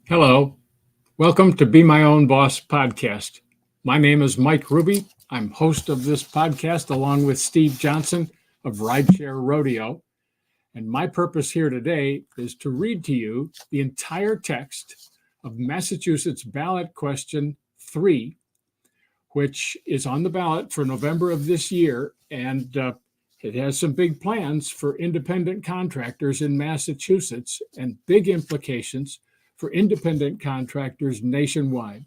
Hello, welcome to Be My Own Boss podcast. My name is Mike Ruby. I'm host of this podcast along with Steve Johnson of Rideshare Rodeo. And my purpose here today is to read to you the entire text of Massachusetts ballot question 3, which is on the ballot for November of this year. And it has some big plans for independent contractors in Massachusetts and big implications for independent contractors nationwide.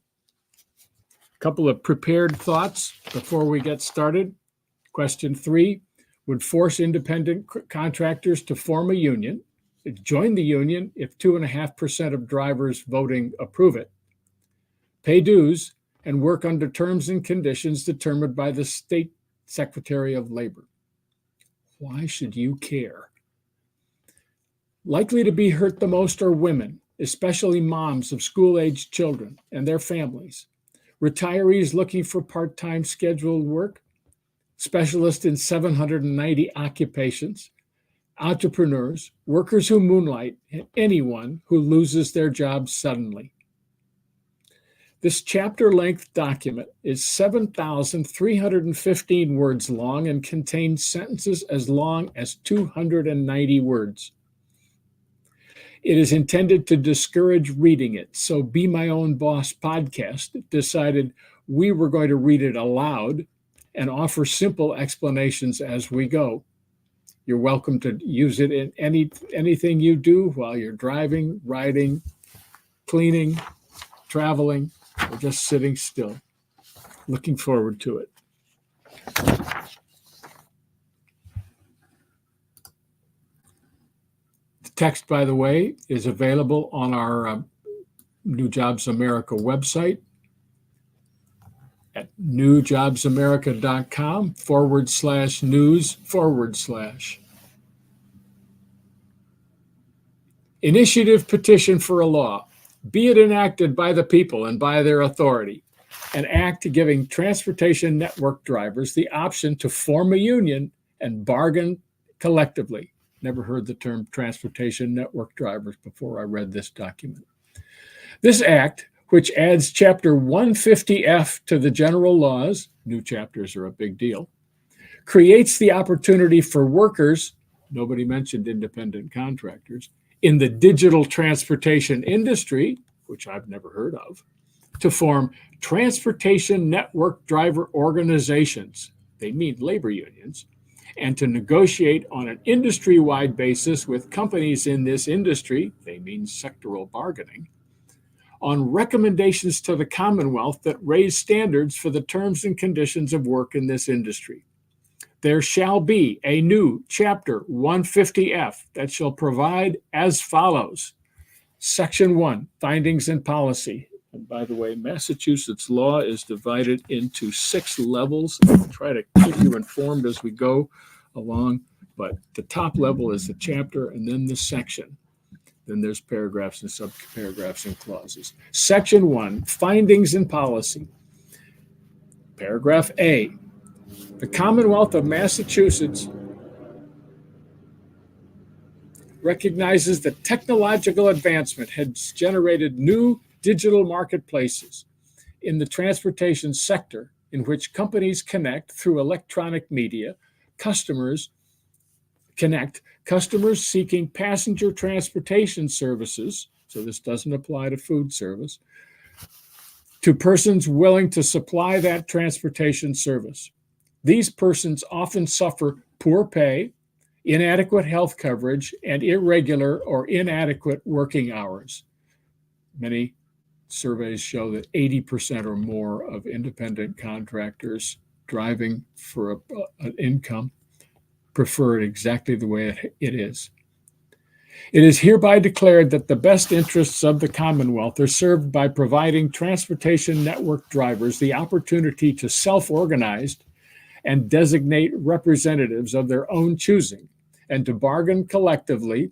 A couple of prepared thoughts before we get started. Question 3 would force independent contractors to form a union, join the union if 2.5% of drivers voting approve it, pay dues, and work under terms and conditions determined by the State Secretary of Labor. Why should you care? Likely to be hurt the most are women, especially moms of school-aged children and their families, retirees looking for part-time scheduled work, specialists in 790 occupations, entrepreneurs, workers who moonlight, and anyone who loses their job suddenly. This chapter-length document is 7,315 words long and contains sentences as long as 290 words. It is intended to discourage reading it. So Be My Own Boss podcast decided we were going to read it aloud and offer simple explanations as we go. You're welcome to use it in anything you do while you're driving, riding, cleaning, traveling, or just sitting still. Looking forward to it. The text, by the way, is available on our New Jobs America website at newjobsamerica.com/news/. Initiative petition for a law, be it enacted by the people and by their authority, an act giving transportation network drivers the option to form a union and bargain collectively. Never heard the term transportation network drivers before I read this document. This act, which adds Chapter 150F to the general laws, new chapters are a big deal, creates the opportunity for workers, nobody mentioned independent contractors, in the digital transportation industry, which I've never heard of, to form transportation network driver organizations, they mean labor unions, and to negotiate on an industry-wide basis with companies in this industry, they mean sectoral bargaining, on recommendations to the Commonwealth that raise standards for the terms and conditions of work in this industry. There shall be a new Chapter 150F that shall provide as follows. Section 1, Findings and Policy. And by the way, Massachusetts law is divided into 6 levels. I'll try to keep you informed as we go along, but the top level is the chapter and then the section. Then there's paragraphs and subparagraphs and clauses. Section 1, Findings and Policy. Paragraph A, the Commonwealth of Massachusetts recognizes that technological advancement has generated new digital marketplaces in the transportation sector in which companies connect through electronic media, customers seeking passenger transportation services, so this doesn't apply to food service, to persons willing to supply that transportation service. These persons often suffer poor pay, inadequate health coverage, and irregular or inadequate working hours. Many surveys show that 80% or more of independent contractors driving for an income prefer it exactly the way it is. It is hereby declared that the best interests of the Commonwealth are served by providing transportation network drivers the opportunity to self-organize and designate representatives of their own choosing, and to bargain collectively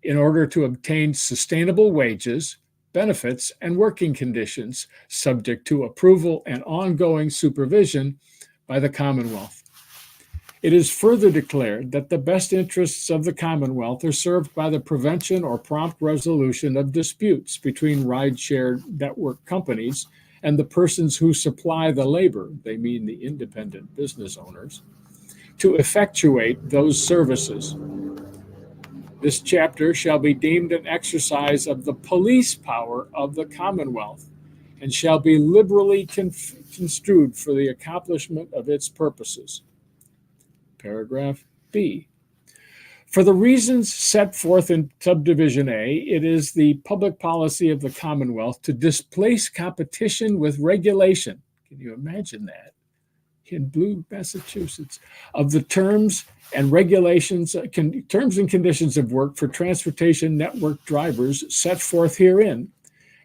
in order to obtain sustainable wages, benefits, and working conditions, subject to approval and ongoing supervision by the Commonwealth. It is further declared that the best interests of the Commonwealth are served by the prevention or prompt resolution of disputes between ride-share network companies and the persons who supply the labor, they mean the independent business owners, to effectuate those services. This chapter shall be deemed an exercise of the police power of the Commonwealth and shall be liberally construed for the accomplishment of its purposes. Paragraph B. For the reasons set forth in subdivision A, it is the public policy of the Commonwealth to displace competition with regulation. Can you imagine that? In blue Massachusetts, of the terms and regulations, terms and conditions of work for transportation network drivers set forth herein,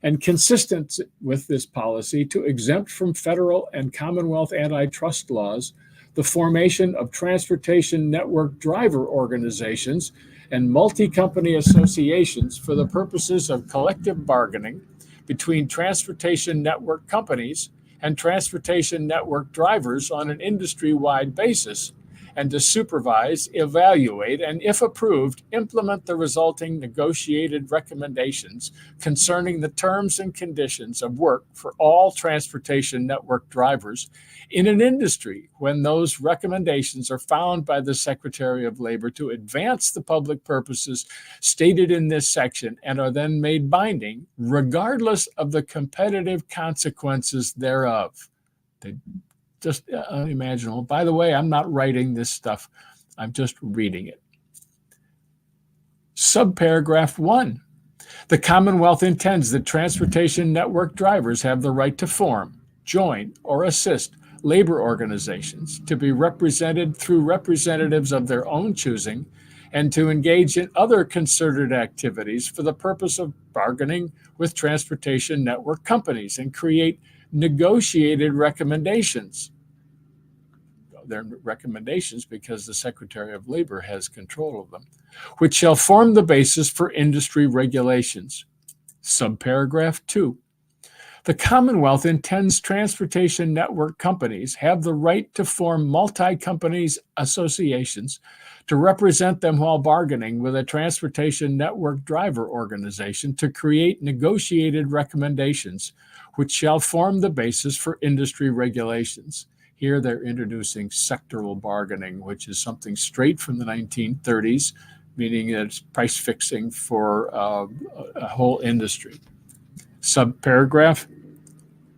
and consistent with this policy to exempt from federal and Commonwealth antitrust laws the formation of transportation network driver organizations and multi-company associations for the purposes of collective bargaining between transportation network companies and transportation network drivers on an industry-wide basis, and to supervise, evaluate, and if approved, implement the resulting negotiated recommendations concerning the terms and conditions of work for all transportation network drivers in an industry when those recommendations are found by the Secretary of Labor to advance the public purposes stated in this section and are then made binding, regardless of the competitive consequences thereof. Just unimaginable. By the way, I'm not writing this stuff. I'm just reading it. Subparagraph 1. The Commonwealth intends that transportation network drivers have the right to form, join, or assist labor organizations, to be represented through representatives of their own choosing, and to engage in other concerted activities for the purpose of bargaining with transportation network companies and create negotiated recommendations. They're recommendations because the Secretary of Labor has control of them, which shall form the basis for industry regulations. Subparagraph 2. The Commonwealth intends transportation network companies have the right to form multi-companies associations to represent them while bargaining with a transportation network driver organization to create negotiated recommendations, which shall form the basis for industry regulations. Here they're introducing sectoral bargaining, which is something straight from the 1930s, meaning that it's price fixing for a whole industry. Subparagraph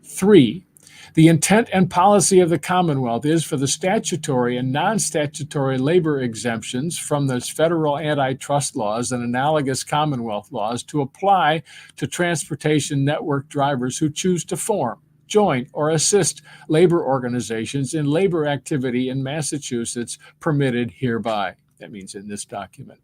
3. The intent and policy of the Commonwealth is for the statutory and non-statutory labor exemptions from the federal antitrust laws and analogous Commonwealth laws to apply to transportation network drivers who choose to form, join, or assist labor organizations in labor activity in Massachusetts permitted hereby. That means in this document.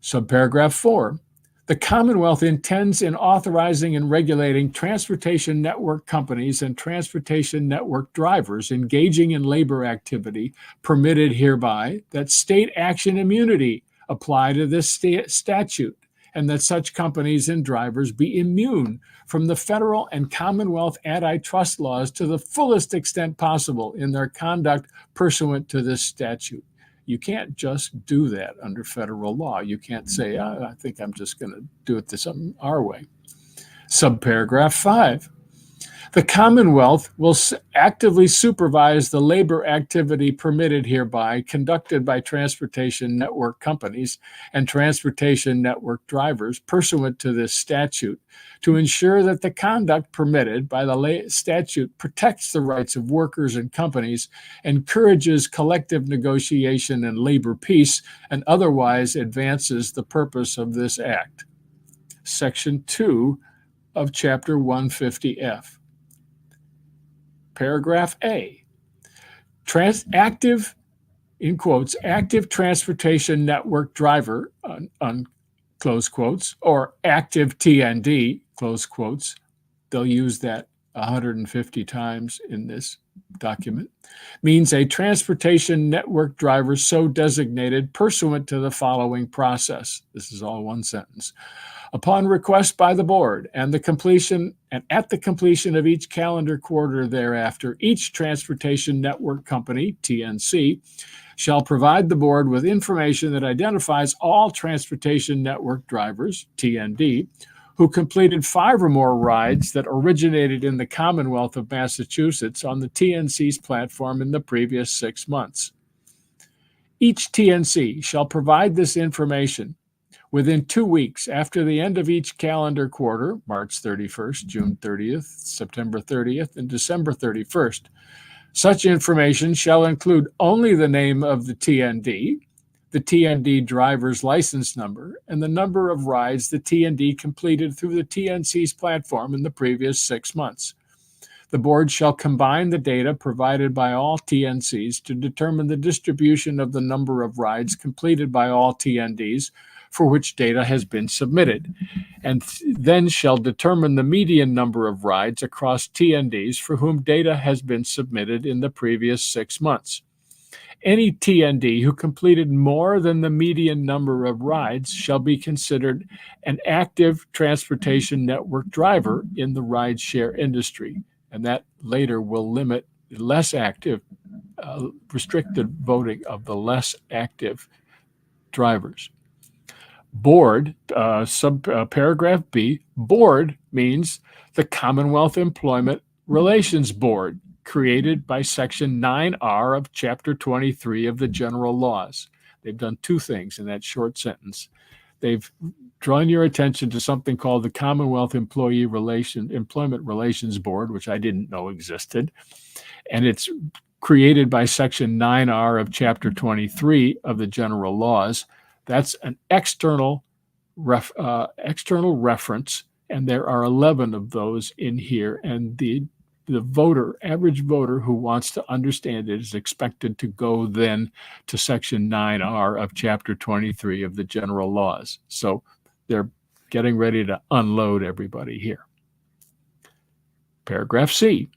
Subparagraph 4. The Commonwealth intends in authorizing and regulating transportation network companies and transportation network drivers engaging in labor activity permitted hereby that state action immunity apply to this statute, and that such companies and drivers be immune from the federal and Commonwealth antitrust laws to the fullest extent possible in their conduct pursuant to this statute. You can't just do that under federal law. You can't say, I think I'm just going to do it our way. Subparagraph 5. The Commonwealth will actively supervise the labor activity permitted hereby conducted by transportation network companies and transportation network drivers pursuant to this statute to ensure that the conduct permitted by the statute protects the rights of workers and companies, encourages collective negotiation and labor peace, and otherwise advances the purpose of this act. Section 2 of Chapter 150F. Paragraph A. Active, in quotes, active transportation network driver, close quotes, or active TND, close quotes. They'll use that 150 times in this document, means a transportation network driver so designated pursuant to the following process. This is all one sentence. Upon request by the board and at the completion of each calendar quarter thereafter, each transportation network company, TNC, shall provide the board with information that identifies all transportation network drivers, TND, who completed 5 or more rides that originated in the Commonwealth of Massachusetts on the TNC's platform in the previous 6 months. Each TNC shall provide this information within 2 weeks after the end of each calendar quarter, March 31st, June 30th, September 30th, and December 31st. Such information shall include only the name of the TND driver's license number, and the number of rides the TND completed through the TNC's platform in the previous 6 months. The board shall combine the data provided by all TNCs to determine the distribution of the number of rides completed by all TNDs for which data has been submitted, and then shall determine the median number of rides across TNDs for whom data has been submitted in the previous 6 months. Any TND who completed more than the median number of rides shall be considered an active transportation network driver in the rideshare industry, and that later will limit less active, restricted voting of the less active drivers. Board, paragraph B, board means the Commonwealth Employment Relations Board, created by Section 9R of Chapter 23 of the General Laws. They've done 2 things in that short sentence. They've drawn your attention to something called the Commonwealth Employment Relations Board, which I didn't know existed, and it's created by Section 9R of Chapter 23 of the General Laws. That's an external reference, and there are 11 of those in here. And the average voter who wants to understand it is expected to go then to Section 9R of Chapter 23 of the General Laws. So they're getting ready to unload everybody here. Paragraph C.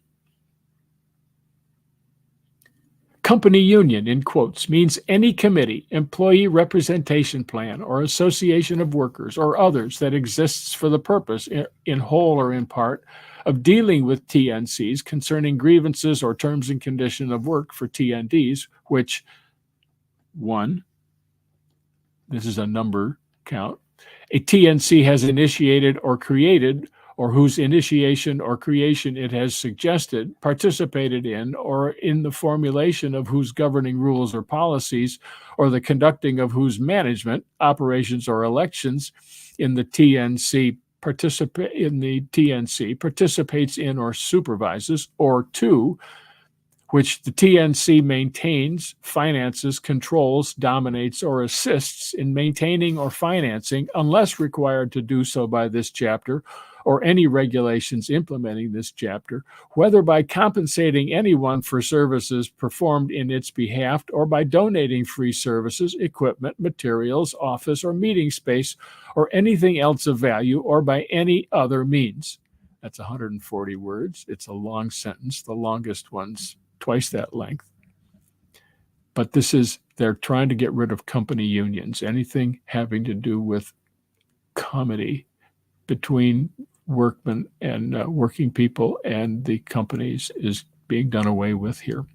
Company union, in quotes, means any committee, employee representation plan, or association of workers, or others that exists for the purpose, in whole or in part, of dealing with TNCs concerning grievances or terms and conditions of work for TNDs, which, 1, this is a number count, a TNC has initiated or created, or whose initiation or creation it has suggested, participated in, or in the formulation of whose governing rules or policies, or the conducting of whose management, operations, or elections in the TNC participates in or supervises, or 2, which the TNC maintains, finances, controls, dominates, or assists in maintaining or financing, unless required to do so by this chapter, or any regulations implementing this chapter, whether by compensating anyone for services performed in its behalf or by donating free services, equipment, materials, office, or meeting space, or anything else of value, or by any other means. That's 140 words. It's a long sentence. The longest one's twice that length. But they're trying to get rid of company unions. Anything having to do with comity between workmen and working people and the companies is being done away with here.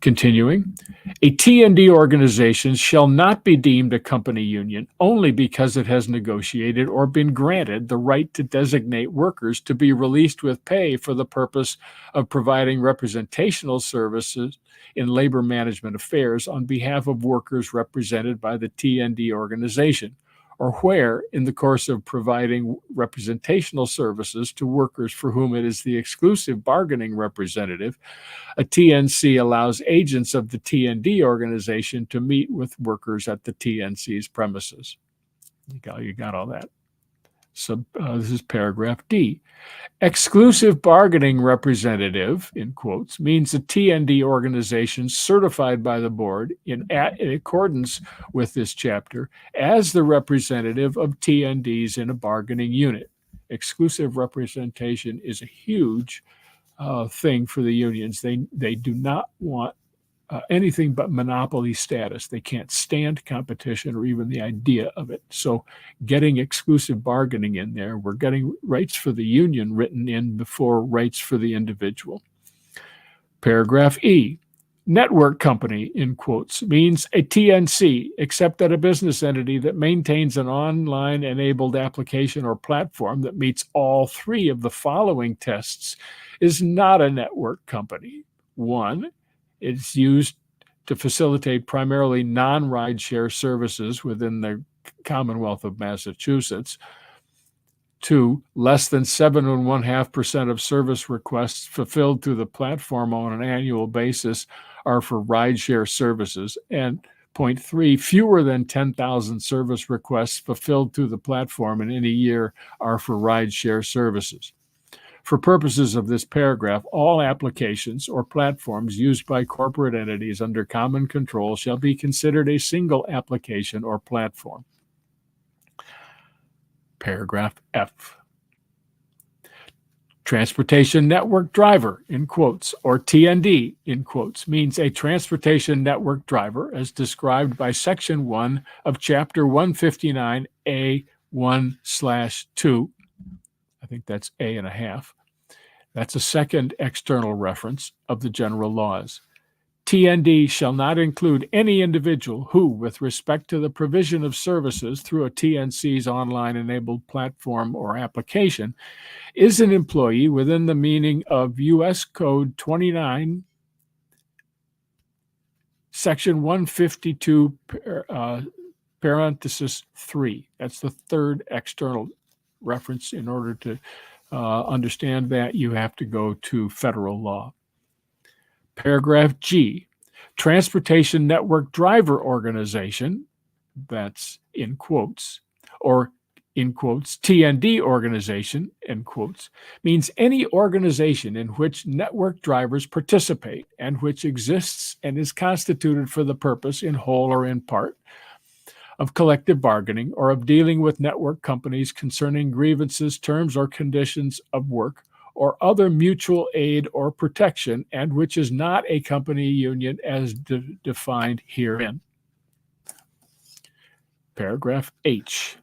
Continuing, a T&D organization shall not be deemed a company union only because it has negotiated or been granted the right to designate workers to be released with pay for the purpose of providing representational services in labor management affairs on behalf of workers represented by the T&D organization, or where, in the course of providing representational services to workers for whom it is the exclusive bargaining representative, a TNC allows agents of the T&D organization to meet with workers at the TNC's premises. You got all that. So this is paragraph D. Exclusive bargaining representative, in quotes, means a T&D organization certified by the board in accordance with this chapter as the representative of T&Ds in a bargaining unit. Exclusive representation is a huge thing for the unions. They do not want anything but monopoly status. They can't stand competition or even the idea of it. So getting exclusive bargaining in there, we're getting rights for the union written in before rights for the individual. Paragraph E, network company, in quotes, means a TNC, except that a business entity that maintains an online-enabled application or platform that meets all three of the following tests is not a network company. 1, it's used to facilitate primarily non-rideshare services within the Commonwealth of Massachusetts. 2, less than 7.5% of service requests fulfilled through the platform on an annual basis are for rideshare services. And 3, fewer than 10,000 service requests fulfilled through the platform in any year are for rideshare services. For purposes of this paragraph, all applications or platforms used by corporate entities under common control shall be considered a single application or platform. Paragraph F. Transportation network driver, in quotes, or TND, in quotes, means a transportation network driver as described by Section 1 of Chapter 159A1/2. I think that's A and a half. That's a second external reference of the general laws. TND shall not include any individual who, with respect to the provision of services through a TNC's online-enabled platform or application, is an employee within the meaning of U.S. Code 29, Section 152, parenthesis 3. That's the third external reference. In order to understand that, you have to go to federal law. Paragraph G, Transportation Network Driver Organization, that's in quotes, or in quotes, TND organization, in quotes, means any organization in which network drivers participate and which exists and is constituted for the purpose, in whole or in part, of collective bargaining or of dealing with network companies concerning grievances, terms, or conditions of work, or other mutual aid or protection, and which is not a company union as defined herein. Paragraph H.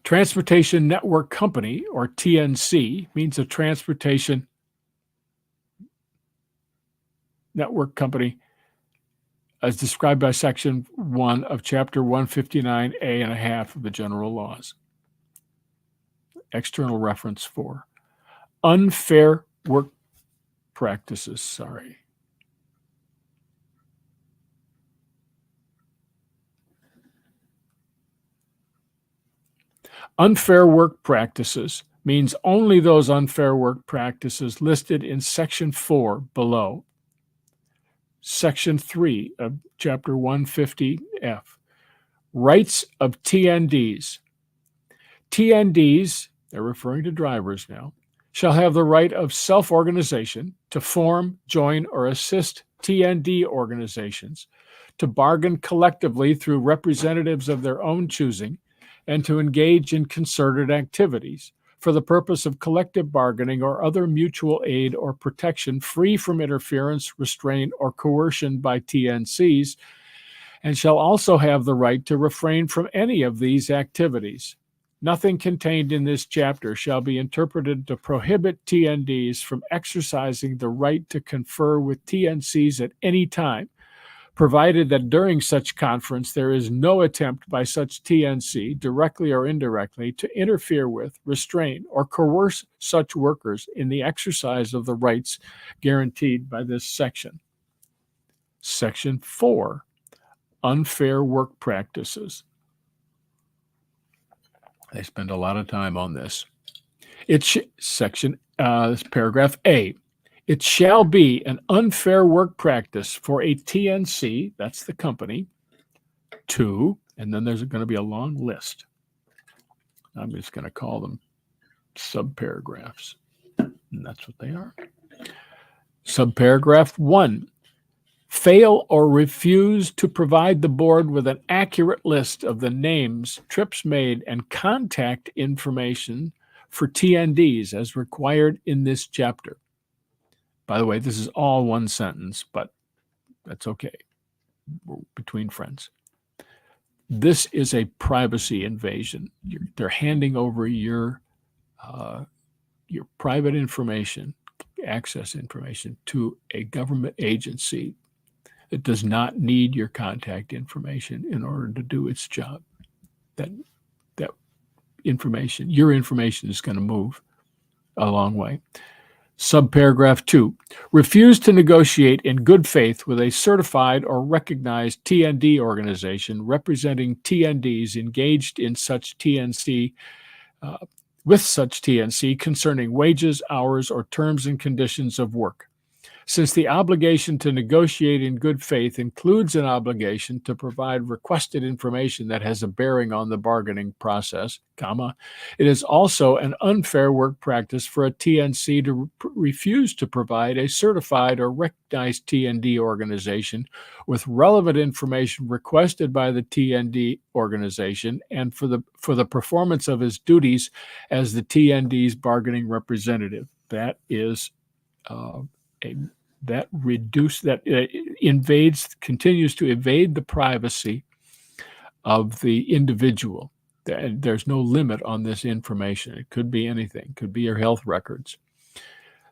Transportation Network Company, or TNC, means a transportation network company as described by Section 1 of Chapter 159A and a half of the general laws. External reference 4. Unfair work practices, Unfair work practices means only those unfair work practices listed in Section 4 below. Section 3 of Chapter 150F. Rights of TNDs. TNDs, they're referring to drivers now, shall have the right of self-organization to form, join, or assist TND organizations, to bargain collectively through representatives of their own choosing, and to engage in concerted activities for the purpose of collective bargaining or other mutual aid or protection free from interference, restraint, or coercion by TNCs, and shall also have the right to refrain from any of these activities. Nothing contained in this chapter shall be interpreted to prohibit TNDs from exercising the right to confer with TNCs at any time, provided that during such conference there is no attempt by such TNC, directly or indirectly, to interfere with, restrain, or coerce such workers in the exercise of the rights guaranteed by this section. Section 4, Unfair Work Practices. They spend a lot of time on this. Paragraph A. It shall be an unfair work practice for a TNC, that's the company, to, and then there's going to be a long list. I'm just going to call them subparagraphs, and that's what they are. Subparagraph 1, fail or refuse to provide the board with an accurate list of the names, trips made, and contact information for TNDs as required in this chapter. By the way, this is all one sentence, but that's okay. We're between friends. This is a privacy invasion. They're handing over your private information, access information, to a government agency that does not need your contact information in order to do its job. That information, your information, is going to move a long way. Subparagraph 2, refuse to negotiate in good faith with a certified or recognized TND organization representing TNDs engaged in such TNC, with such TNC concerning wages, hours, or terms and conditions of work. Since the obligation to negotiate in good faith includes an obligation to provide requested information that has a bearing on the bargaining process, it is also an unfair work practice for a TNC to refuse to provide a certified or recognized TND organization with relevant information requested by the TND organization and for the performance of his duties as the TND's bargaining representative. That is continues to evade the privacy of the individual. There's no limit on this information. It could be anything. It could be your health records.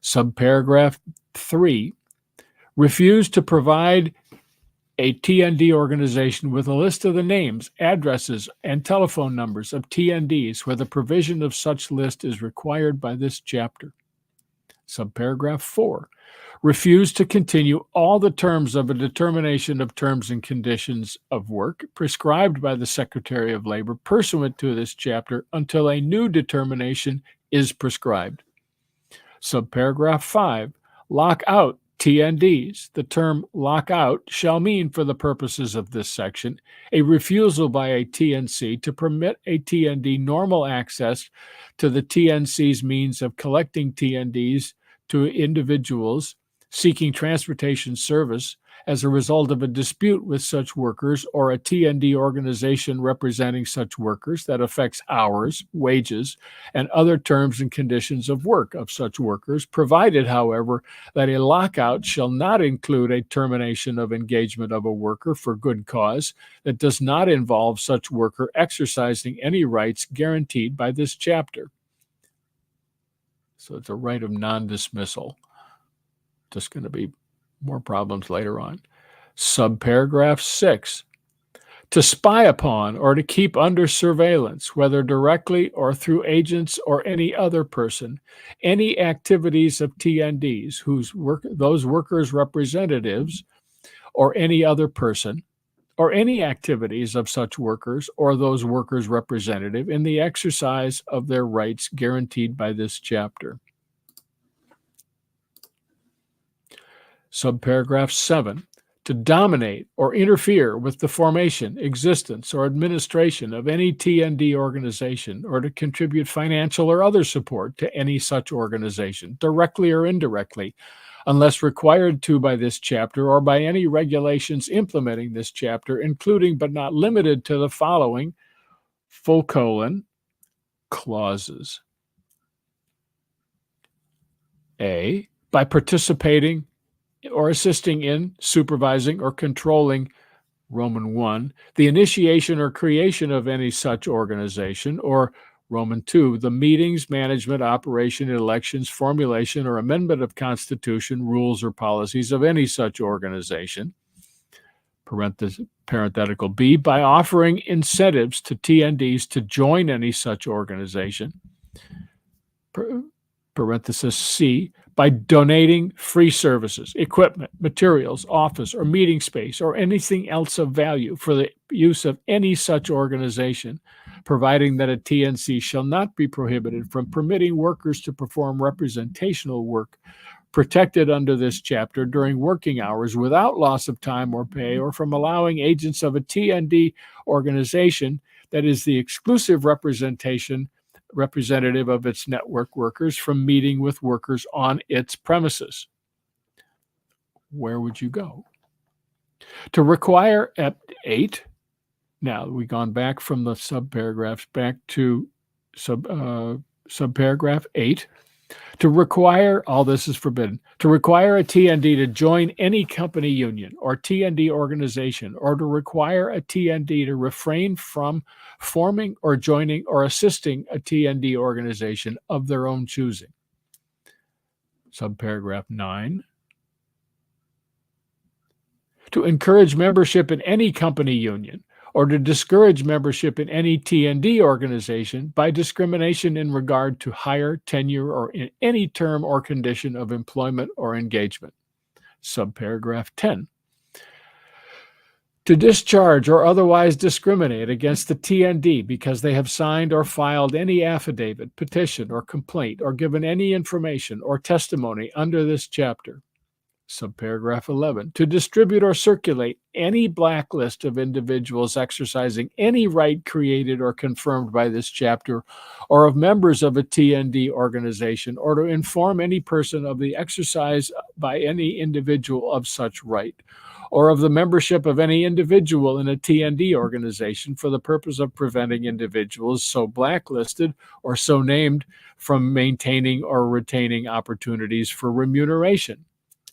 Subparagraph 3, refuse to provide a TND organization with a list of the names, addresses, and telephone numbers of TNDs where the provision of such list is required by this chapter. Subparagraph 4, refuse to continue all the terms of a determination of terms and conditions of work prescribed by the Secretary of Labor pursuant to this chapter until a new determination is prescribed. Subparagraph 5, lock out TNDs. The term lockout shall mean, for the purposes of this section, a refusal by a TNC to permit a TND normal access to the TNC's means of collecting TNDs to individuals seeking transportation service as a result of a dispute with such workers or a TND organization representing such workers that affects hours, wages, and other terms and conditions of work of such workers, provided, however, that a lockout shall not include a termination of engagement of a worker for good cause that does not involve such worker exercising any rights guaranteed by this chapter. So it's a right of non-dismissal. Just going to be more problems later on. Subparagraph 6, to spy upon or to keep under surveillance, whether directly or through agents or any other person, any activities of TNDs those workers' representatives or any other person, or any activities of such workers or those workers' representative in the exercise of their rights guaranteed by this chapter. Subparagraph 7, to dominate or interfere with the formation, existence, or administration of any TND organization, or to contribute financial or other support to any such organization, directly or indirectly, unless required to by this chapter or by any regulations implementing this chapter, including but not limited to the following : clauses. A, by participating or assisting in, supervising, or controlling, Roman 1, the initiation or creation of any such organization, or Roman 2, the meetings, management, operation, elections, formulation, or amendment of constitution, rules, or policies of any such organization. Parenthetical B, by offering incentives to TNDs to join any such organization. Parenthesis C, by donating free services, equipment, materials, office, or meeting space, or anything else of value for the use of any such organization, providing that a TNC shall not be prohibited from permitting workers to perform representational work protected under this chapter during working hours without loss of time or pay, or from allowing agents of a TND organization that is the exclusive representative of its network workers from meeting with workers on its premises. Where would you go? To require at 8, now we've gone back from the subparagraphs back to subparagraph 8. To require, all this is forbidden, to require a TND to join any company union or TND organization, or to require a TND to refrain from forming or joining or assisting a TND organization of their own choosing. Subparagraph 9. To encourage membership in any company union or to discourage membership in any TND organization by discrimination in regard to hire, tenure, or in any term or condition of employment or engagement. Subparagraph 10. To discharge or otherwise discriminate against the TND because they have signed or filed any affidavit, petition, or complaint, or given any information or testimony under this chapter. Subparagraph 11, to distribute or circulate any blacklist of individuals exercising any right created or confirmed by this chapter, or of members of a TND organization, or to inform any person of the exercise by any individual of such right, or of the membership of any individual in a TND organization for the purpose of preventing individuals so blacklisted or so named from maintaining or retaining opportunities for remuneration.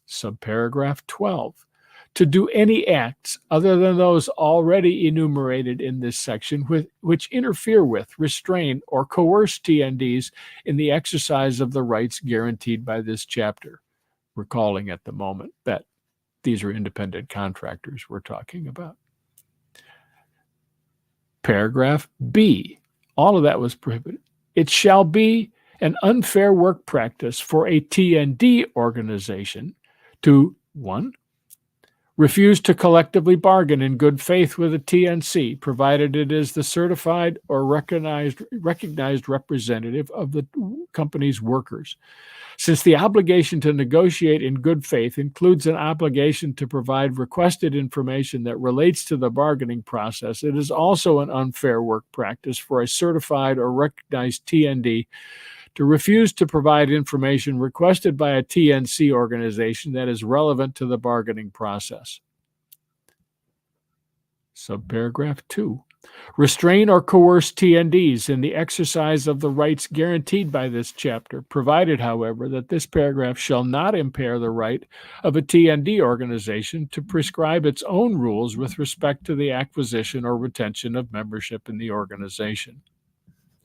Subparagraph 12, to do any acts other than those already enumerated in this section which interfere with, restrain, or coerce TNDs in the exercise of the rights guaranteed by this chapter. Recalling at the moment that these are independent contractors we're talking about. Paragraph B, all of that was prohibited. It shall be an unfair work practice for a TND organization to 1. Refuse to collectively bargain in good faith with a TNC, provided it is the certified or recognized representative of the company's workers. Since the obligation to negotiate in good faith includes an obligation to provide requested information that relates to the bargaining process, it is also an unfair work practice for a certified or recognized TND to refuse to provide information requested by a TNC organization that is relevant to the bargaining process. Subparagraph 2. Restrain or coerce TNDs in the exercise of the rights guaranteed by this chapter, provided, however, that this paragraph shall not impair the right of a TND organization to prescribe its own rules with respect to the acquisition or retention of membership in the organization.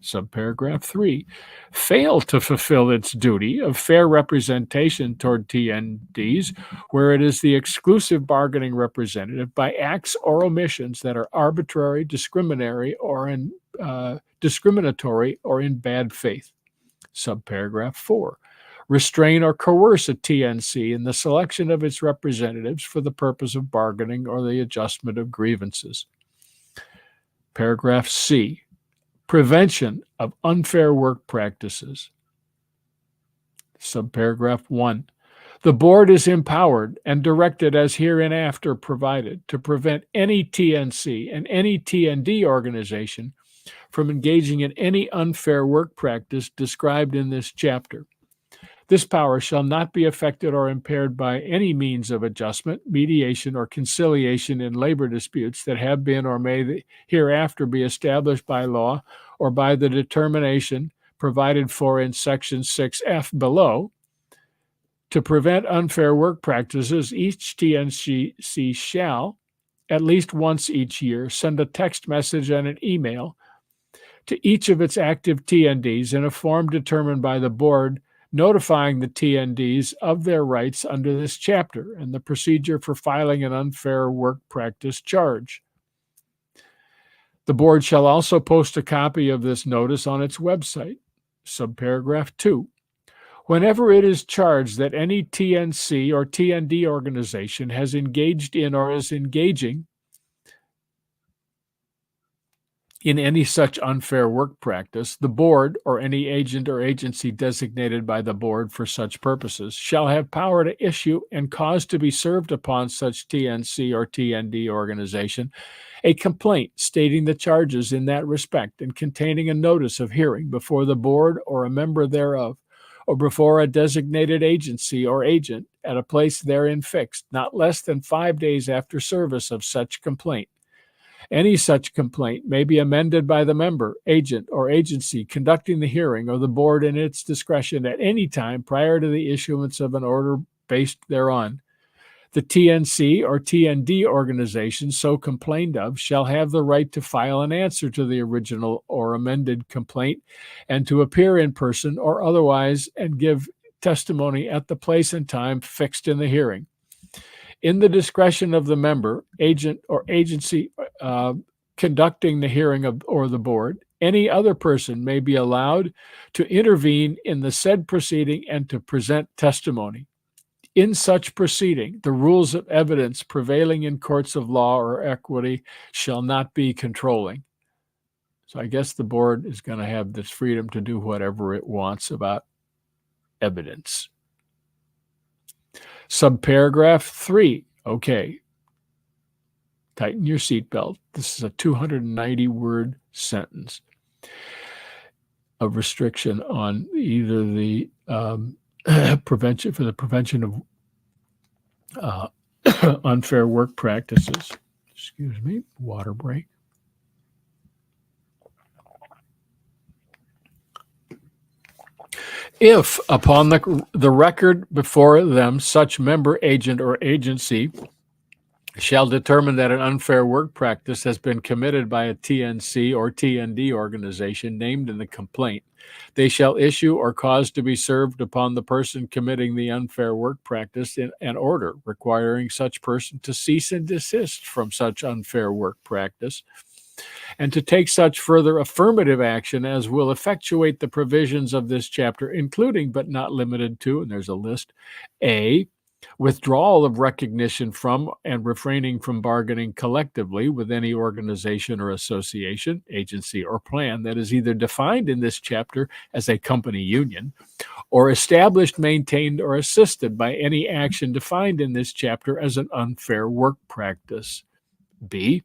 Subparagraph 3, fail to fulfill its duty of fair representation toward TNDs where it is the exclusive bargaining representative by acts or omissions that are arbitrary, discriminatory, or in bad faith. Subparagraph 4, restrain or coerce a TNC in the selection of its representatives for the purpose of bargaining or the adjustment of grievances. Paragraph C, prevention of unfair work practices. Subparagraph 1. The board is empowered and directed as hereinafter provided to prevent any TNC and any TND organization from engaging in any unfair work practice described in this chapter. This power shall not be affected or impaired by any means of adjustment, mediation, or conciliation in labor disputes that have been or may hereafter be established by law or by the determination provided for in Section 6F below. To prevent unfair work practices, each TNC shall, at least once each year, send a text message and an email to each of its active TNDs in a form determined by the board, notifying the TNDs of their rights under this chapter and the procedure for filing an unfair work practice charge. The board shall also post a copy of this notice on its website. Subparagraph 2. Whenever it is charged that any TNC or TND organization has engaged in or is engaging in any such unfair work practice, the board, or any agent or agency designated by the board for such purposes, shall have power to issue and cause to be served upon such TNC or TND organization a complaint stating the charges in that respect and containing a notice of hearing before the board or a member thereof, or before a designated agency or agent at a place therein fixed, not less than 5 days after service of such complaint. Any such complaint may be amended by the member, agent, or agency conducting the hearing or the board in its discretion at any time prior to the issuance of an order based thereon. The TNC or TND organization so complained of shall have the right to file an answer to the original or amended complaint and to appear in person or otherwise and give testimony at the place and time fixed in the hearing. In the discretion of the member, agent, or agency conducting the hearing or the board, any other person may be allowed to intervene in the said proceeding and to present testimony. In such proceeding, the rules of evidence prevailing in courts of law or equity shall not be controlling. So I guess the board is going to have this freedom to do whatever it wants about evidence. Subparagraph 3. Okay. Tighten your seatbelt. This is a 290-word sentence of restriction on either the prevention of unfair work practices. Excuse me, water break. If, upon the record before them, such member, agent, or agency shall determine that an unfair work practice has been committed by a TNC or TND organization named in the complaint, they shall issue or cause to be served upon the person committing the unfair work practice in an order requiring such person to cease and desist from such unfair work practice, and to take such further affirmative action as will effectuate the provisions of this chapter, including but not limited to, and there's a list, A, withdrawal of recognition from and refraining from bargaining collectively with any organization or association, agency, or plan that is either defined in this chapter as a company union or established, maintained, or assisted by any action defined in this chapter as an unfair work practice. B,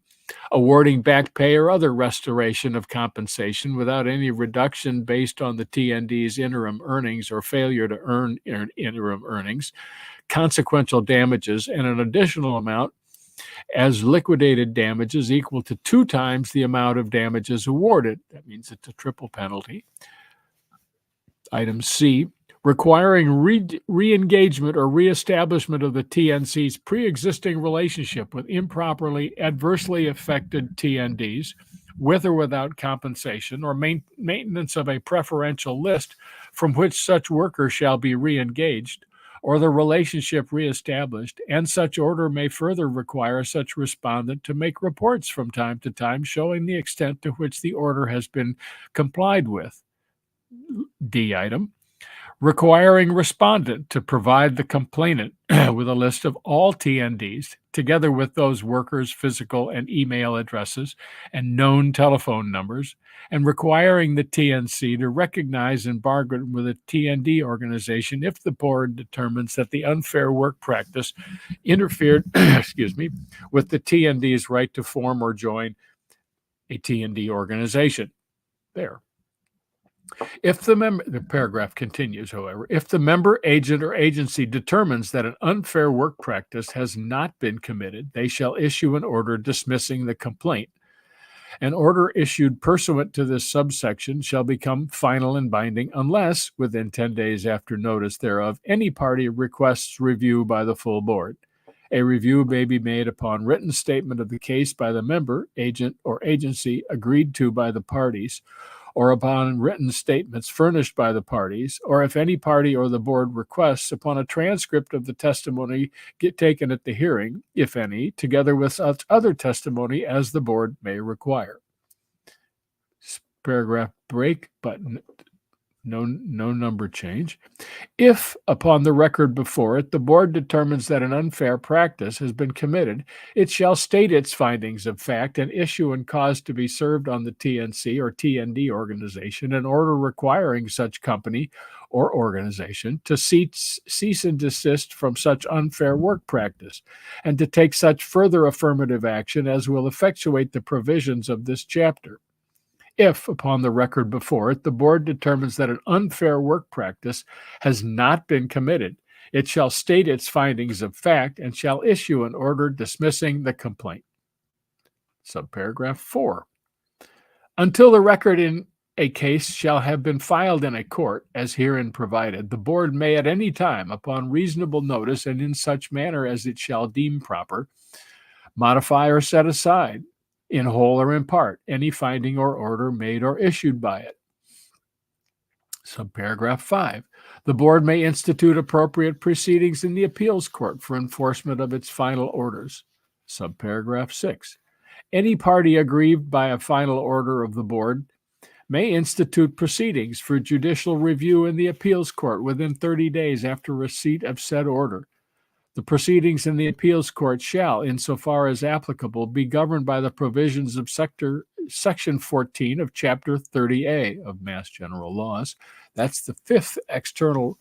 awarding back pay or other restoration of compensation without any reduction based on the TND's interim earnings or failure to earn interim earnings, consequential damages, and an additional amount as liquidated damages equal to 2 times the amount of damages awarded. That means it's a triple penalty. Item C, requiring re-engagement or reestablishment of the TNC's pre-existing relationship with improperly adversely affected TNDs, with or without compensation, or maintenance of a preferential list from which such worker shall be re-engaged, or the relationship reestablished, and such order may further require such respondent to make reports from time to time showing the extent to which the order has been complied with. D item, requiring respondent to provide the complainant with a list of all TNDs, together with those workers' physical and email addresses and known telephone numbers, and requiring the TNC to recognize and bargain with a TND organization if the board determines that the unfair work practice interfered with the TND's right to form or join a TND organization. There. If the paragraph continues, however, if the member, agent, or agency determines that an unfair work practice has not been committed, they shall issue an order dismissing the complaint. An order issued pursuant to this subsection shall become final and binding unless, within 10 days after notice thereof, any party requests review by the full board. A review may be made upon written statement of the case by the member, agent, or agency agreed to by the parties, or upon written statements furnished by the parties, or if any party or the board requests, upon a transcript of the testimony taken at the hearing, if any, together with such other testimony as the board may require. Paragraph break, but no number change. If, upon the record before it, the board determines that an unfair practice has been committed, it shall state its findings of fact and issue and cause to be served on the TNC or TND organization an order requiring such company or organization to cease and desist from such unfair work practice, and to take such further affirmative action as will effectuate the provisions of this chapter. If, upon the record before it, the board determines that an unfair work practice has not been committed, It shall state its findings of fact and shall issue an order dismissing the complaint. Subparagraph 4. Until the record in a case shall have been filed in a court, as herein provided, the board may at any time, upon reasonable notice and in such manner as it shall deem proper, modify or set aside, in whole or in part, any finding or order made or issued by it. Subparagraph 5. The board may institute appropriate proceedings in the appeals court for enforcement of its final orders. Subparagraph 6. Any party aggrieved by a final order of the board may institute proceedings for judicial review in the appeals court within 30 days after receipt of said order. The proceedings in the appeals court shall, insofar as applicable, be governed by the provisions of Section 14 of Chapter 30A of Mass General Laws. That's the fifth external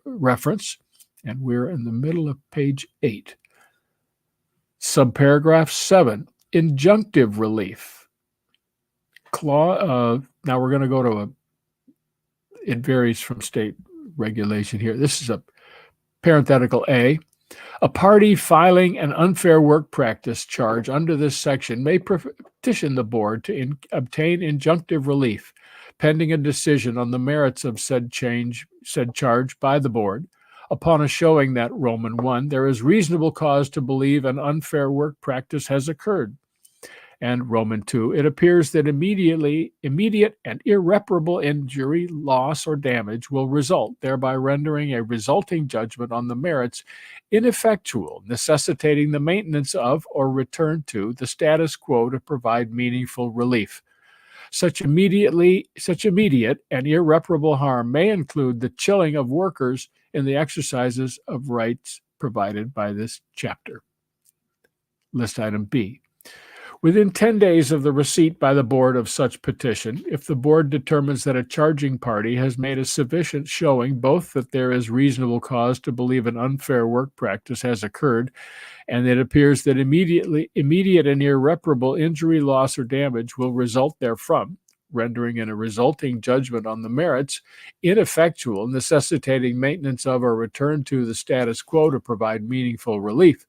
reference, and we're in the middle of page 8. Subparagraph 7, injunctive relief. Now we're going to go to it varies from state regulation here. This is a parenthetical A. A party filing an unfair work practice charge under this section may petition the board to obtain injunctive relief pending a decision on the merits of said charge by the board. Upon a showing that, Roman 1, there is reasonable cause to believe an unfair work practice has occurred. And Roman 2, it appears that immediate and irreparable injury, loss, or damage will result, thereby rendering a resulting judgment on the merits ineffectual, necessitating the maintenance of or return to the status quo to provide meaningful relief. Such immediate and irreparable harm may include the chilling of workers in the exercises of rights provided by this chapter. List item B. Within 10 days of the receipt by the board of such petition, if the board determines that a charging party has made a sufficient showing both that there is reasonable cause to believe an unfair work practice has occurred, and it appears that immediate and irreparable injury, loss, or damage will result therefrom, rendering in a resulting judgment on the merits ineffectual, necessitating maintenance of or return to the status quo to provide meaningful relief,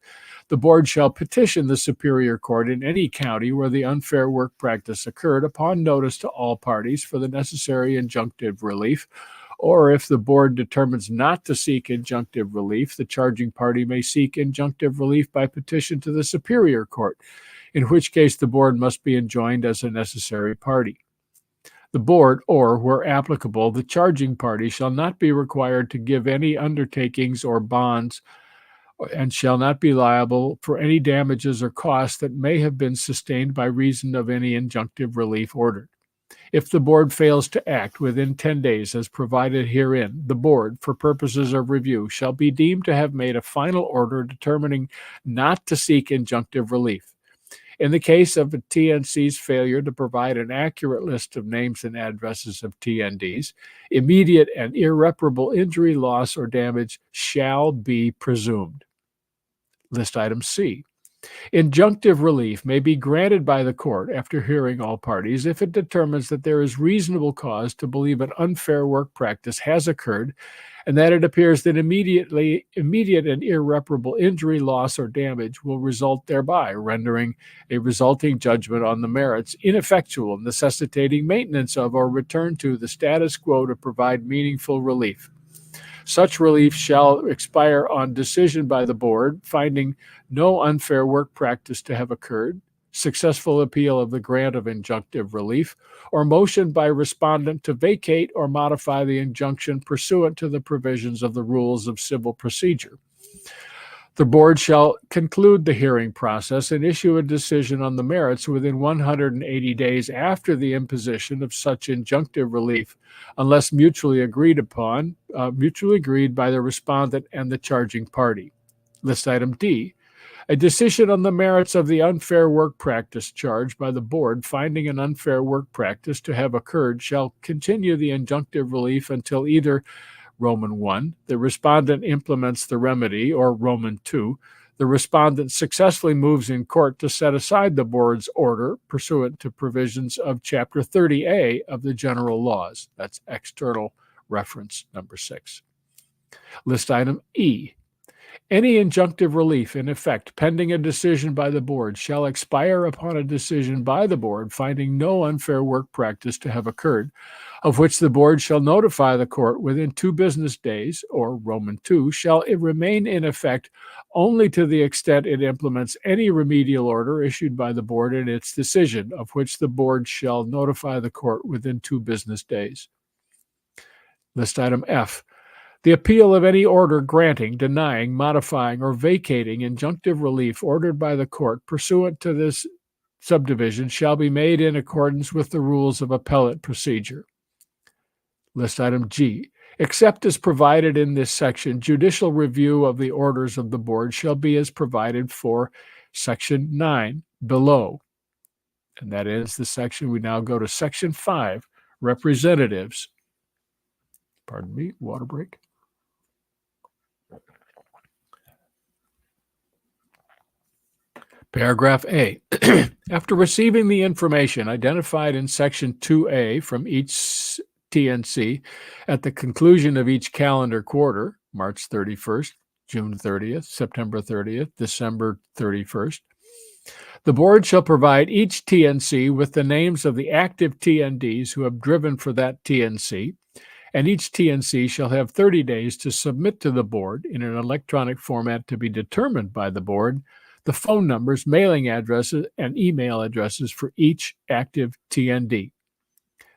the board shall petition the Superior Court in any county where the unfair work practice occurred upon notice to all parties for the necessary injunctive relief, or if the board determines not to seek injunctive relief, the charging party may seek injunctive relief by petition to the Superior Court, in which case the board must be enjoined as a necessary party. The board, or, where applicable, the charging party shall not be required to give any undertakings or bonds and shall not be liable for any damages or costs that may have been sustained by reason of any injunctive relief ordered. If the board fails to act within 10 days as provided herein, the board, for purposes of review, shall be deemed to have made a final order determining not to seek injunctive relief. In the case of a TNC's failure to provide an accurate list of names and addresses of TNDs, immediate and irreparable injury, loss, or damage shall be presumed. List item C. Injunctive relief may be granted by the court after hearing all parties if it determines that there is reasonable cause to believe an unfair work practice has occurred and that it appears that immediate and irreparable injury, loss, or damage will result thereby, rendering a resulting judgment on the merits ineffectual, necessitating maintenance of or return to the status quo to provide meaningful relief. Such relief shall expire on decision by the board, finding no unfair work practice to have occurred, successful appeal of the grant of injunctive relief, or motion by respondent to vacate or modify the injunction pursuant to the provisions of the rules of civil procedure. The board shall conclude the hearing process and issue a decision on the merits within 180 days after the imposition of such injunctive relief, unless mutually agreed by the respondent and the charging party. List item D. A decision on the merits of the unfair work practice charge by the board finding an unfair work practice to have occurred shall continue the injunctive relief until either Roman 1, the respondent implements the remedy, or Roman 2, the respondent successfully moves in court to set aside the board's order pursuant to provisions of Chapter 30A of the General Laws. That's external reference number 6. List item E. Any injunctive relief in effect pending a decision by the board shall expire upon a decision by the board finding no unfair work practice to have occurred, of which the board shall notify the court within 2 business days, or Roman 2, shall it remain in effect only to the extent it implements any remedial order issued by the board in its decision, of which the board shall notify the court within 2 business days. List item F. The appeal of any order granting, denying, modifying, or vacating injunctive relief ordered by the court pursuant to this subdivision shall be made in accordance with the rules of appellate procedure. List item G. Except as provided in this section, judicial review of the orders of the board shall be as provided for section 9 below. And that ends the section. We now go to section 5, representatives. Pardon me, water break. Paragraph A. After receiving the information identified in Section 2A from each TNC at the conclusion of each calendar quarter, March 31st, June 30th, September 30th, December 31st, the board shall provide each TNC with the names of the active TNDs who have driven for that TNC, and each TNC shall have 30 days to submit to the board in an electronic format to be determined by the board the phone numbers, mailing addresses, and email addresses for each active TND.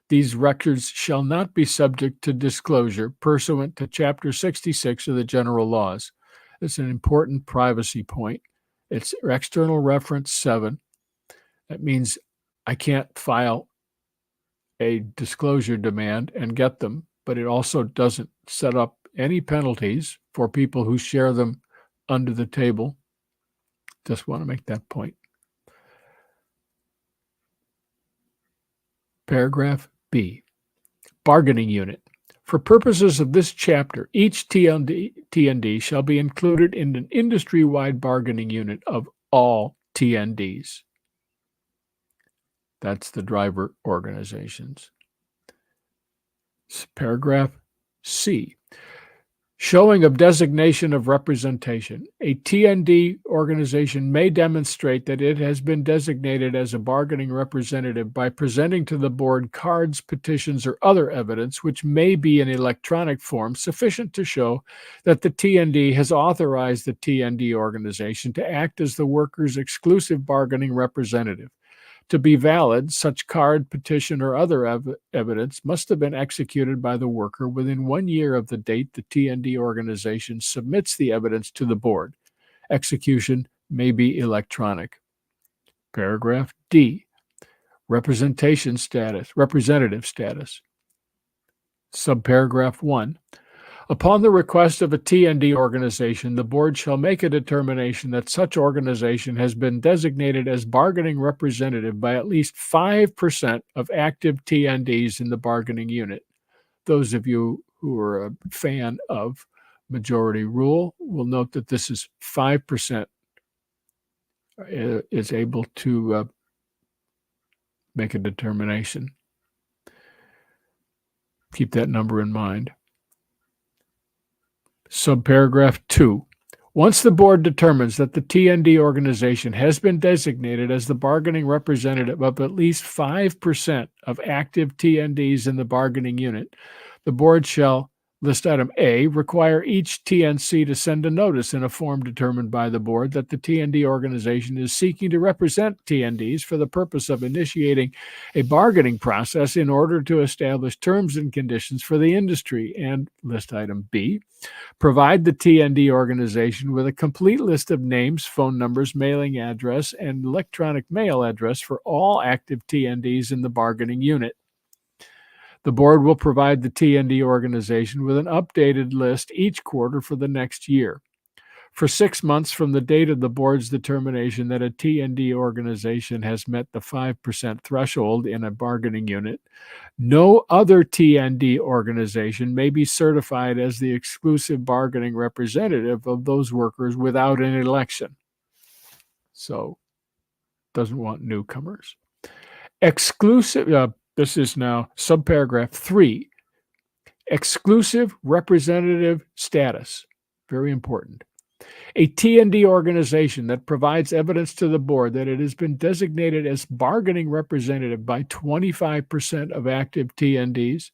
These records shall not be subject to disclosure pursuant to Chapter 66 of the General Laws. It's an important privacy point. It's external reference 7. That means I can't file a disclosure demand and get them, but it also doesn't set up any penalties for people who share them under the table. Just want to make that point. Paragraph B. Bargaining unit. For purposes of this chapter, each TND shall be included in an industry-wide bargaining unit of all TNDs. That's the driver organizations. Paragraph C. Showing of designation of representation. A TND organization may demonstrate that it has been designated as a bargaining representative by presenting to the board cards, petitions, or other evidence, which may be in electronic form, sufficient to show that the TND has authorized the TND organization to act as the workers' exclusive bargaining representative. To be valid, such card, petition, or other evidence must have been executed by the worker within 1 year of the date the TND organization submits the evidence to the board. Execution may be electronic. Paragraph D. Representative status. Subparagraph 1. Upon the request of a TND organization, the board shall make a determination that such organization has been designated as bargaining representative by at least 5% of active TNDs in the bargaining unit. Those of you who are a fan of majority rule will note that this is 5% is able to make a determination. Keep that number in mind. Subparagraph 2. Once the board determines that the TND organization has been designated as the bargaining representative of at least 5% of active TNDs in the bargaining unit, the board shall, list item A, require each TNC to send a notice in a form determined by the board that the TND organization is seeking to represent TNDs for the purpose of initiating a bargaining process in order to establish terms and conditions for the industry, and list item B, provide the TND organization with a complete list of names, phone numbers, mailing address, and electronic mail address for all active TNDs in the bargaining unit. The board will provide the TND organization with an updated list each quarter for the next year. For 6 months from the date of the board's determination that a TND organization has met the 5% threshold in a bargaining unit, no other TND organization may be certified as the exclusive bargaining representative of those workers without an election. So, doesn't want newcomers. This is now subparagraph 3. Exclusive representative status, very important. A T&D organization that provides evidence to the board that it has been designated as bargaining representative by 25% of active T&Ds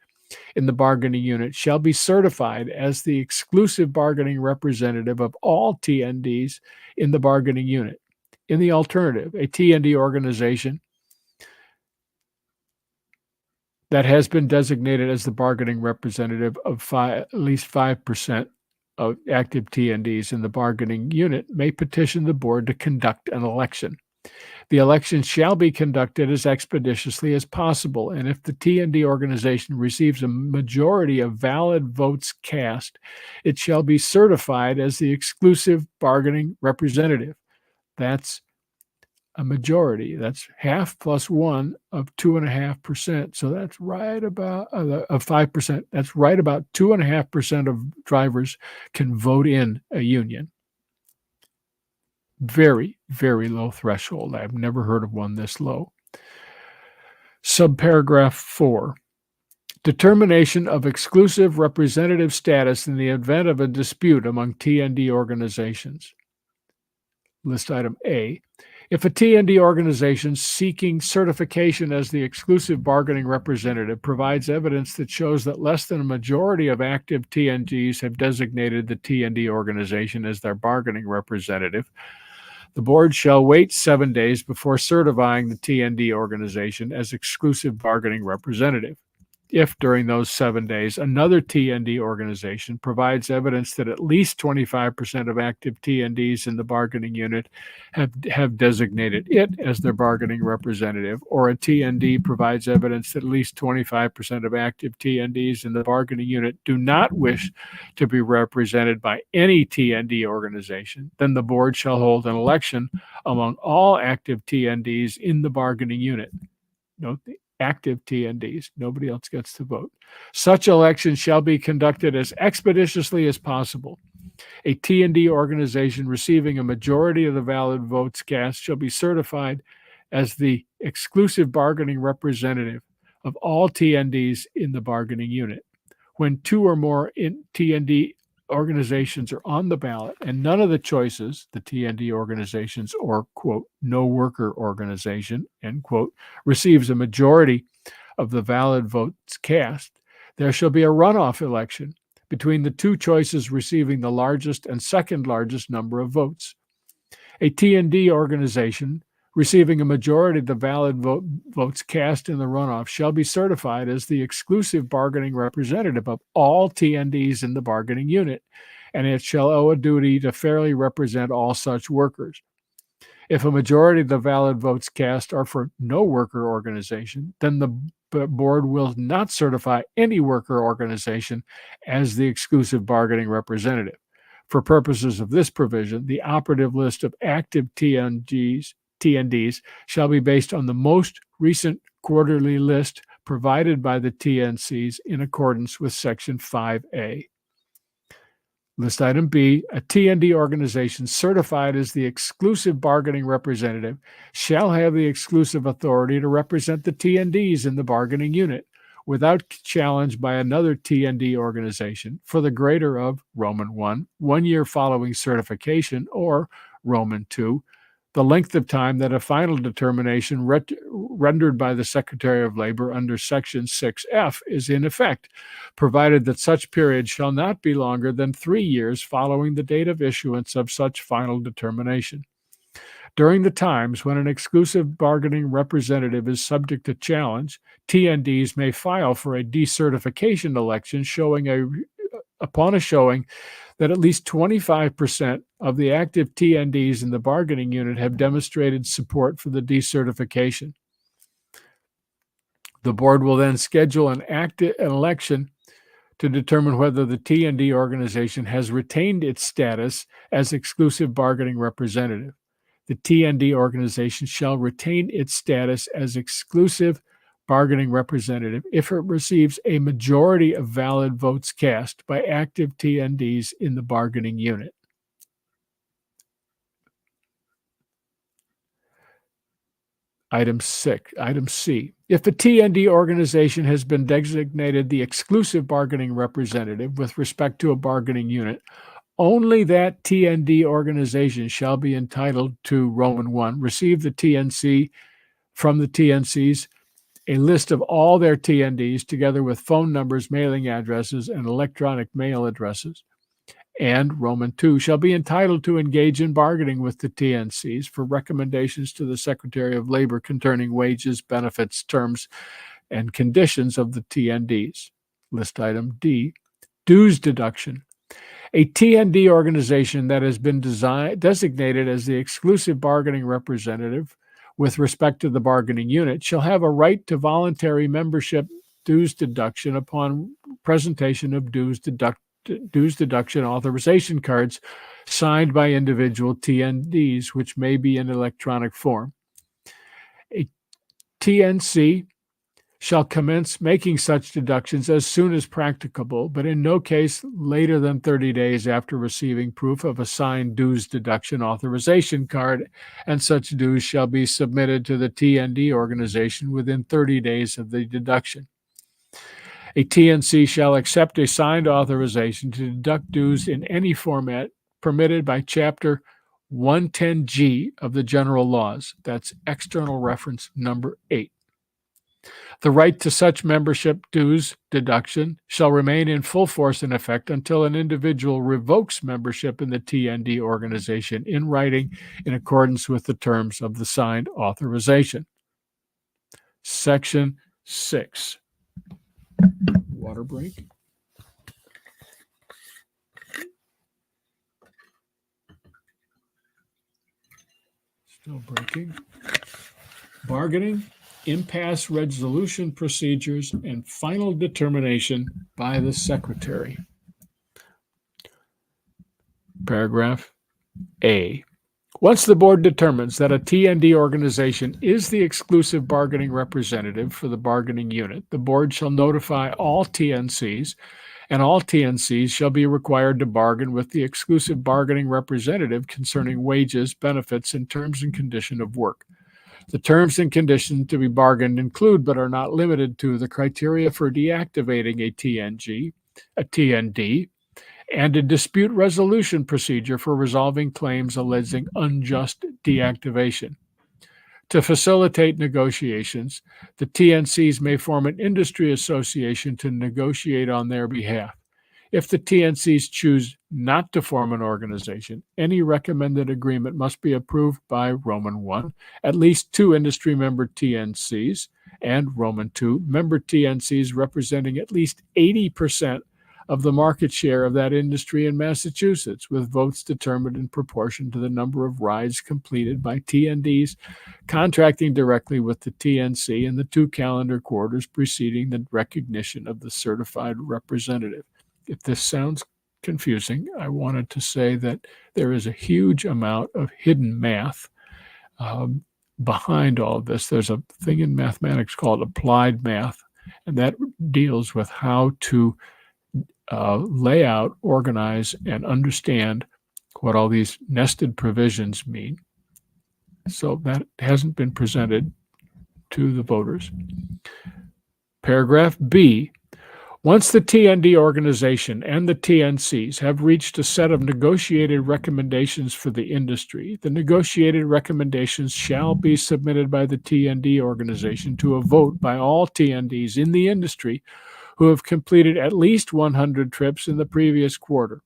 in the bargaining unit shall be certified as the exclusive bargaining representative of all T&Ds in the bargaining unit. In the alternative, a T&D organization that has been designated as the bargaining representative of at least 5% of active T&Ds in the bargaining unit may petition the board to conduct an election. The election shall be conducted as expeditiously as possible, and if the T&D organization receives a majority of valid votes cast, it shall be certified as the exclusive bargaining representative. That's a majority. That's half plus one of 2.5%. So that's right about of 5%. That's right about 2.5% of drivers can vote in a union. Very, very low threshold. I've never heard of one this low. Subparagraph 4. Determination of exclusive representative status in the event of a dispute among T&D organizations. List item A. If a T&D organization seeking certification as the exclusive bargaining representative provides evidence that shows that less than a majority of active T&Ds have designated the T&D organization as their bargaining representative, the board shall wait 7 days before certifying the T&D organization as exclusive bargaining representative. If during those 7 days another T&D organization provides evidence that at least 25% of active T&Ds in the bargaining unit have designated it as their bargaining representative, or a T&D provides evidence that at least 25% of active T&Ds in the bargaining unit do not wish to be represented by any T&D organization, then the board shall hold an election among all active T&Ds in the bargaining unit. Note the active T&Ds. Nobody else gets to vote. Such election shall be conducted as expeditiously as possible. A T&D organization receiving a majority of the valid votes cast shall be certified as the exclusive bargaining representative of all T&Ds in the bargaining unit. When two or more T&D organizations are on the ballot and none of the choices, the T&D organizations or, quote, no worker organization, end quote, receives a majority of the valid votes cast, there shall be a runoff election between the two choices receiving the largest and second largest number of votes. A T&D organization receiving a majority of the valid votes cast in the runoff shall be certified as the exclusive bargaining representative of all T&Ds in the bargaining unit, and it shall owe a duty to fairly represent all such workers. If a majority of the valid votes cast are for no worker organization, then the board will not certify any worker organization as the exclusive bargaining representative. For purposes of this provision, the operative list of active T&Ds shall be based on the most recent quarterly list provided by the TNCs in accordance with Section 5A. List item B, a T&D organization certified as the exclusive bargaining representative shall have the exclusive authority to represent the T&Ds in the bargaining unit without challenge by another T&D organization for the greater of Roman 1 year following certification, or Roman 2, the length of time that a final determination rendered by the Secretary of Labor under Section 6F is in effect, provided that such period shall not be longer than 3 years following the date of issuance of such final determination. During the times when an exclusive bargaining representative is subject to challenge, T&Ds may file for a decertification election upon a showing that at least 25% of the active T&Ds in the bargaining unit have demonstrated support for the decertification. The board will then schedule an election to determine whether the T&D organization has retained its status as exclusive bargaining representative. The T&D organization shall retain its status as exclusive bargaining representative if it receives a majority of valid votes cast by active T&Ds in the bargaining unit. Item C. If a TND organization has been designated the exclusive bargaining representative with respect to a bargaining unit, only that TND organization shall be entitled to Roman 1, receive the TNC from the TNCs, a list of all their TNDs together with phone numbers, mailing addresses, and electronic mail addresses. And Roman 2 shall be entitled to engage in bargaining with the TNCs for recommendations to the Secretary of Labor concerning wages, benefits, terms, and conditions of the TNDs. List item D, dues deduction. A TND organization that has been designated as the exclusive bargaining representative with respect to the bargaining unit shall have a right to voluntary membership dues deduction upon presentation of dues deduction authorization cards signed by individual TNDs, which may be in electronic form. A TNC shall commence making such deductions as soon as practicable, but in no case later than 30 days after receiving proof of a signed dues deduction authorization card, and such dues shall be submitted to the TND organization within 30 days of the deduction. A TNC shall accept a signed authorization to deduct dues in any format permitted by Chapter 110G of the General Laws. That's external reference number 8. The right to such membership dues deduction shall remain in full force and effect until an individual revokes membership in the TND organization in writing in accordance with the terms of the signed authorization. Section 6. Water break. Still breaking. Bargaining, impasse resolution procedures, and final determination by the Secretary. Paragraph A. Once the board determines that a TND organization is the exclusive bargaining representative for the bargaining unit, the board shall notify all TNCs, and all TNCs shall be required to bargain with the exclusive bargaining representative concerning wages, benefits, and terms and condition of work. The terms and conditions to be bargained include, but are not limited to, the criteria for deactivating a TND, and a dispute resolution procedure for resolving claims alleging unjust deactivation. To facilitate negotiations, the TNCs may form an industry association to negotiate on their behalf. If the TNCs choose not to form an organization, any recommended agreement must be approved by Roman 1, at least 2 industry member TNCs, and Roman 2, member TNCs representing at least 80% of the market share of that industry in Massachusetts, with votes determined in proportion to the number of rides completed by TNDs contracting directly with the TNC in the 2 calendar quarters preceding the recognition of the certified representative. If this sounds confusing, I wanted to say that there is a huge amount of hidden math behind all of this. There's a thing in mathematics called applied math, and that deals with how to lay out, organize, and understand what all these nested provisions mean. So that hasn't been presented to the voters. Paragraph B. Once the TND organization and the TNCs have reached a set of negotiated recommendations for the industry, the negotiated recommendations shall be submitted by the TND organization to a vote by all TNDs in the industry who have completed at least 100 trips in the previous quarter.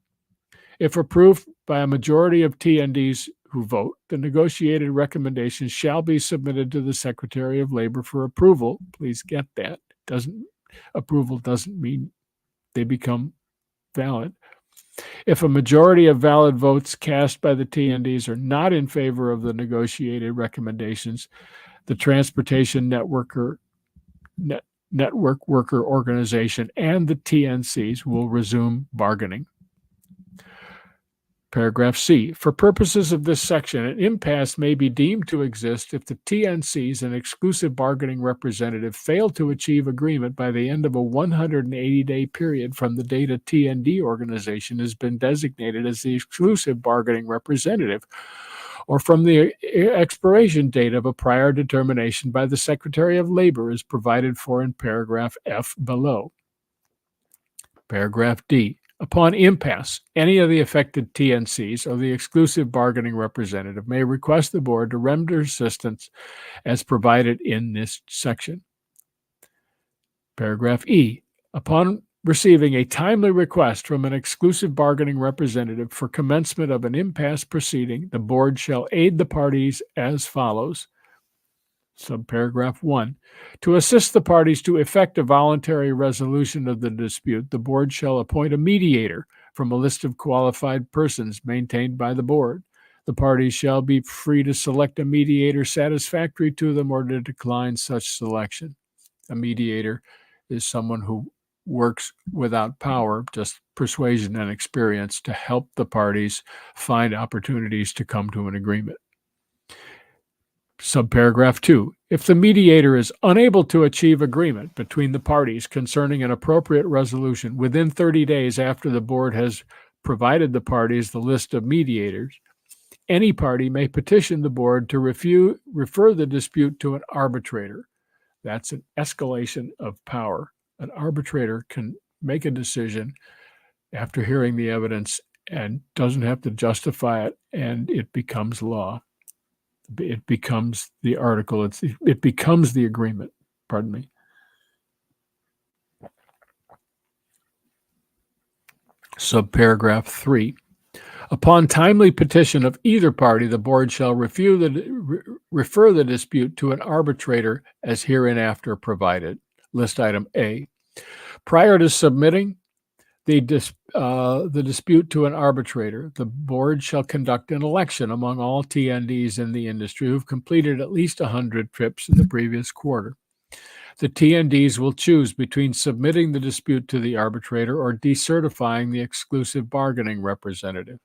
If approved by a majority of TNDs who vote, the negotiated recommendations shall be submitted to the Secretary of Labor for approval. Please get that. Approval doesn't mean they become valid. If a majority of valid votes cast by the TNDs are not in favor of the negotiated recommendations, the Transportation Network Worker Organization and the TNCs will resume bargaining. Paragraph C. For purposes of this section, an impasse may be deemed to exist if the TNCs and exclusive bargaining representative fail to achieve agreement by the end of a 180-day period from the date a TND organization has been designated as the exclusive bargaining representative, or from the expiration date of a prior determination by the Secretary of Labor as provided for in paragraph F below. Paragraph D. Upon impasse, any of the affected TNCs or the exclusive bargaining representative may request the board to render assistance as provided in this section. Paragraph E. Upon receiving a timely request from an exclusive bargaining representative for commencement of an impasse proceeding, the board shall aid the parties as follows. Subparagraph 1. To assist the parties to effect a voluntary resolution of the dispute, the board shall appoint a mediator from a list of qualified persons maintained by the board. The parties shall be free to select a mediator satisfactory to them or to decline such selection. A mediator is someone who works without power, just persuasion and experience to help the parties find opportunities to come to an agreement. Subparagraph 2. If the mediator is unable to achieve agreement between the parties concerning an appropriate resolution within 30 days after the board has provided the parties the list of mediators, any party may petition the board to refer the dispute to an arbitrator. That's an escalation of power. An arbitrator can make a decision after hearing the evidence and doesn't have to justify it, and it becomes law. It becomes the article. It becomes the agreement. Pardon me. Subparagraph 3. Upon timely petition of either party, the board shall refer the dispute to an arbitrator as hereinafter provided. List item A. Prior to submitting the dispute to an arbitrator, the board shall conduct an election among all TNDs in the industry who've completed at least 100 trips in the previous quarter. The TNDs will choose between submitting the dispute to the arbitrator or decertifying the exclusive bargaining representative.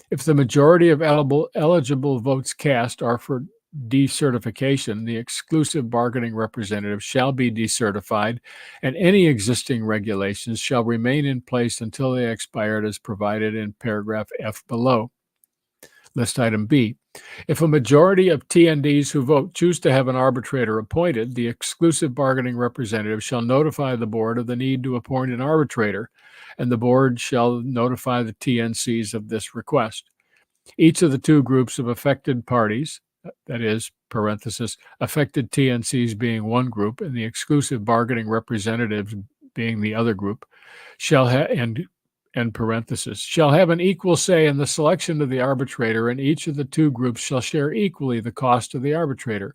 If the majority of eligible votes cast are for decertification, the exclusive bargaining representative shall be decertified, and any existing regulations shall remain in place until they expired as provided in paragraph F below. List item B. If a majority of TNDs who vote choose to have an arbitrator appointed, the exclusive bargaining representative shall notify the board of the need to appoint an arbitrator, and the board shall notify the TNCs of this request. Each of the two groups of affected parties, that is, parenthesis, affected TNCs being one group and the exclusive bargaining representatives being the other group, shall have, and parenthesis, shall have an equal say in the selection of the arbitrator, and each of the two groups shall share equally the cost of the arbitrator.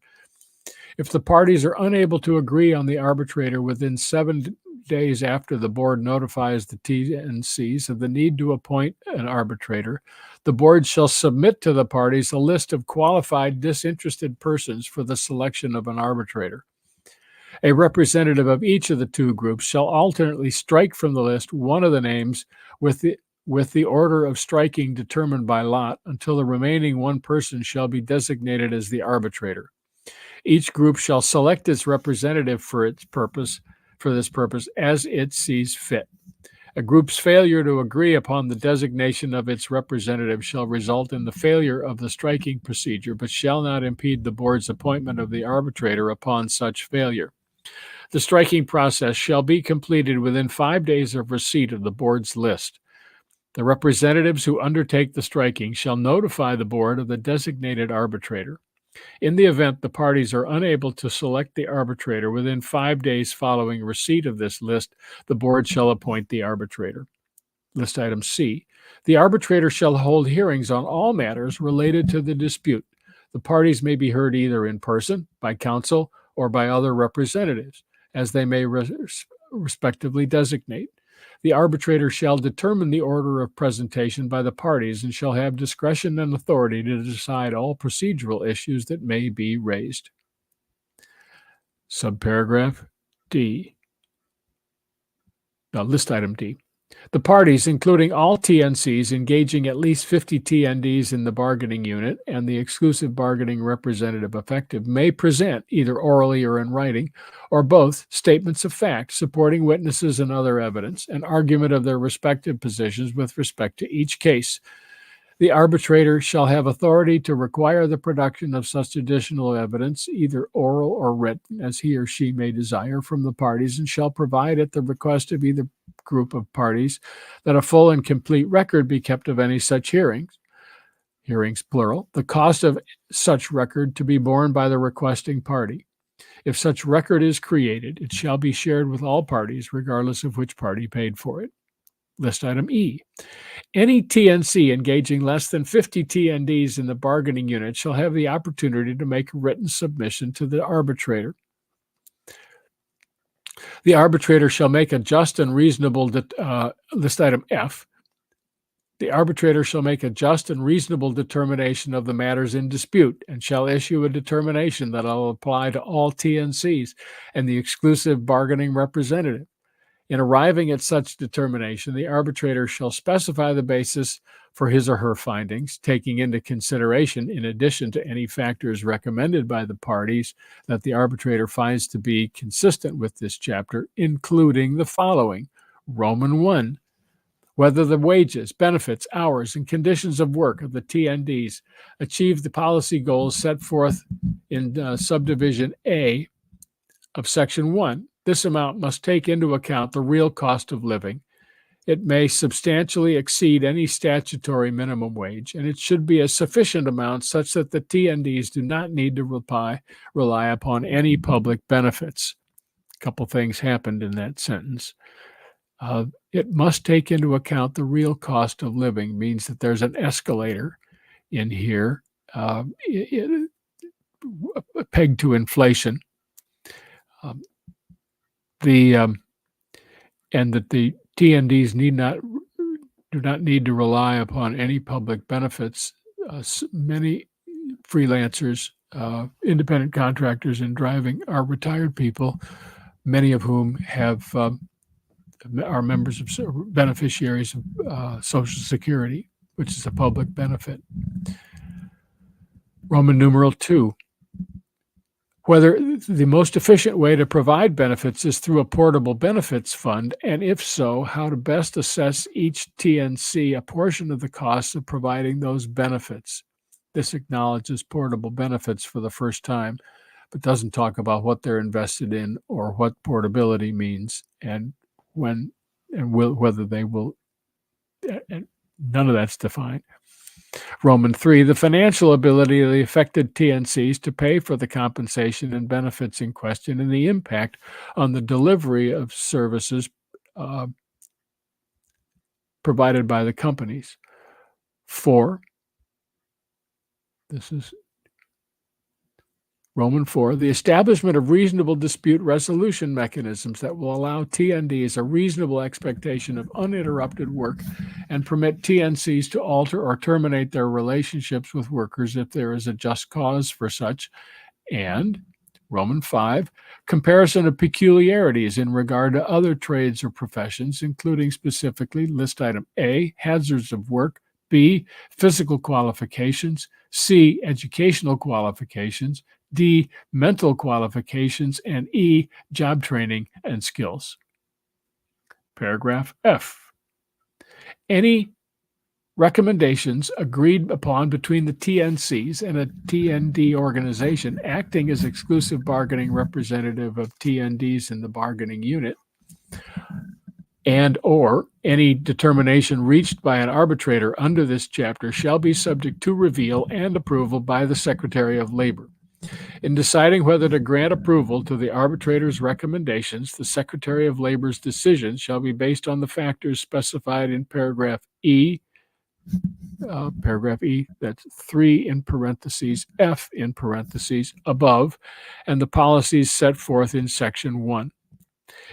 If the parties are unable to agree on the arbitrator within 7 days after the board notifies the TNCs of the need to appoint an arbitrator, the board shall submit to the parties a list of qualified disinterested persons for the selection of an arbitrator. A representative of each of the two groups shall alternately strike from the list one of the names with the order of striking determined by lot until the remaining one person shall be designated as the arbitrator. Each group shall select its representative for this purpose as it sees fit. A group's failure to agree upon the designation of its representative shall result in the failure of the striking procedure, but shall not impede the board's appointment of the arbitrator upon such failure. The striking process shall be completed within 5 days of receipt of the board's list. The representatives who undertake the striking shall notify the board of the designated arbitrator. In the event the parties are unable to select the arbitrator within 5 days following receipt of this list, the board shall appoint the arbitrator. List item C. The arbitrator shall hold hearings on all matters related to the dispute. The parties may be heard either in person, by counsel, or by other representatives, as they may respectively designate. The arbitrator shall determine the order of presentation by the parties and shall have discretion and authority to decide all procedural issues that may be raised. Subparagraph D. Now, list item D. The parties, including all TNCs engaging at least 50 TNDs in the bargaining unit and the exclusive bargaining representative effective, may present, either orally or in writing, or both, statements of fact supporting witnesses and other evidence, an argument of their respective positions with respect to each case. The arbitrator shall have authority to require the production of such additional evidence, either oral or written, as he or she may desire from the parties, and shall provide at the request of either group of parties that a full and complete record be kept of any such hearings plural, the cost of such record to be borne by the requesting party. If such record is created, it shall be shared with all parties, regardless of which party paid for it. List item E. Any TNC engaging less than 50 TNDs in the bargaining unit shall have the opportunity to make a written submission to the arbitrator. The arbitrator shall make a just and reasonable, list item F. The arbitrator shall make a just and reasonable determination of the matters in dispute and shall issue a determination that will apply to all TNCs and the exclusive bargaining representative. In arriving at such determination, the arbitrator shall specify the basis for his or her findings, taking into consideration, in addition to any factors recommended by the parties that the arbitrator finds to be consistent with this chapter, including the following. Roman 1, whether the wages, benefits, hours, and conditions of work of the TNDs achieve the policy goals set forth in subdivision A of Section 1. This amount must take into account the real cost of living. It may substantially exceed any statutory minimum wage, and it should be a sufficient amount such that the TNDs do not need to rely upon any public benefits. A couple things happened in that sentence. It must take into account the real cost of living means that there's an escalator in here, pegged to inflation. And that the TNDs do not need to rely upon any public benefits. Many freelancers, independent contractors in driving are retired people, many of whom are members of beneficiaries of Social Security, which is a public benefit. Roman numeral 2. Whether the most efficient way to provide benefits is through a portable benefits fund, and if so, how to best assess each TNC a portion of the costs of providing those benefits. This acknowledges portable benefits for the first time, but doesn't talk about what they're invested in or what portability means and when and whether they will, and none of that's defined. Roman 3, the financial ability of the affected TNCs to pay for the compensation and benefits in question and the impact on the delivery of services provided by the companies. 4, this is Roman 4, the establishment of reasonable dispute resolution mechanisms that will allow TNDs a reasonable expectation of uninterrupted work and permit TNCs to alter or terminate their relationships with workers if there is a just cause for such. And Roman 5, comparison of peculiarities in regard to other trades or professions, including specifically list item A, hazards of work, B, physical qualifications, C, educational qualifications, D, mental qualifications, and E, job training and skills. Paragraph F. Any recommendations agreed upon between the TNCs and a TND organization acting as exclusive bargaining representative of TNDs in the bargaining unit, and or any determination reached by an arbitrator under this chapter shall be subject to reveal and approval by the Secretary of Labor. In deciding whether to grant approval to the arbitrator's recommendations, the Secretary of Labor's decision shall be based on the factors specified in paragraph E, that's 3 in parentheses, F in parentheses, above, and the policies set forth in section 1.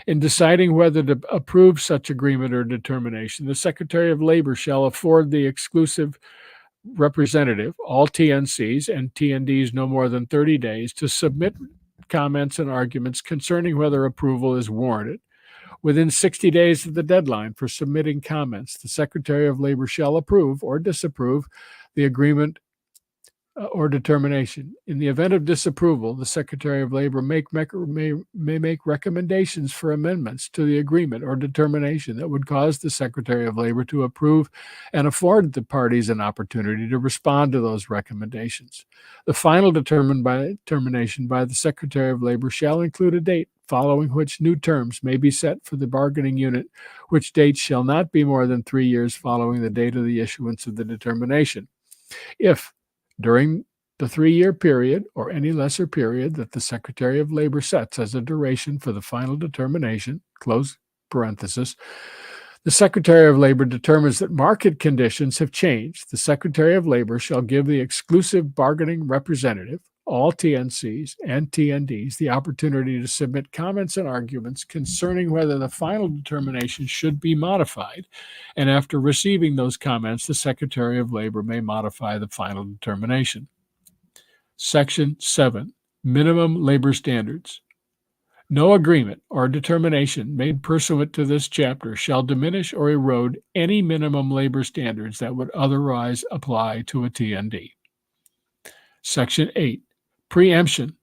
In deciding whether to approve such agreement or determination, the Secretary of Labor shall afford the exclusive representative, all TNCs and TNDs no more than 30 days, to submit comments and arguments concerning whether approval is warranted. Within 60 days of the deadline for submitting comments, the Secretary of Labor shall approve or disapprove the agreement or determination. In the event of disapproval, the Secretary of Labor may make recommendations for amendments to the agreement or determination that would cause the Secretary of Labor to approve and afford the parties an opportunity to respond to those recommendations. The final determination by the Secretary of Labor shall include a date following which new terms may be set for the bargaining unit, which date shall not be more than 3 years following the date of the issuance of the determination. If, during the 3-year period or any lesser period that the Secretary of Labor sets as a duration for the final determination, close parenthesis, the Secretary of Labor determines that market conditions have changed, the Secretary of Labor shall give the exclusive bargaining representative, all TNCs and TNDs, the opportunity to submit comments and arguments concerning whether the final determination should be modified, and after receiving those comments, the Secretary of Labor may modify the final determination. Section 7. Minimum Labor Standards. No agreement or determination made pursuant to this chapter shall diminish or erode any minimum labor standards that would otherwise apply to a TND. Section 8. Preemption.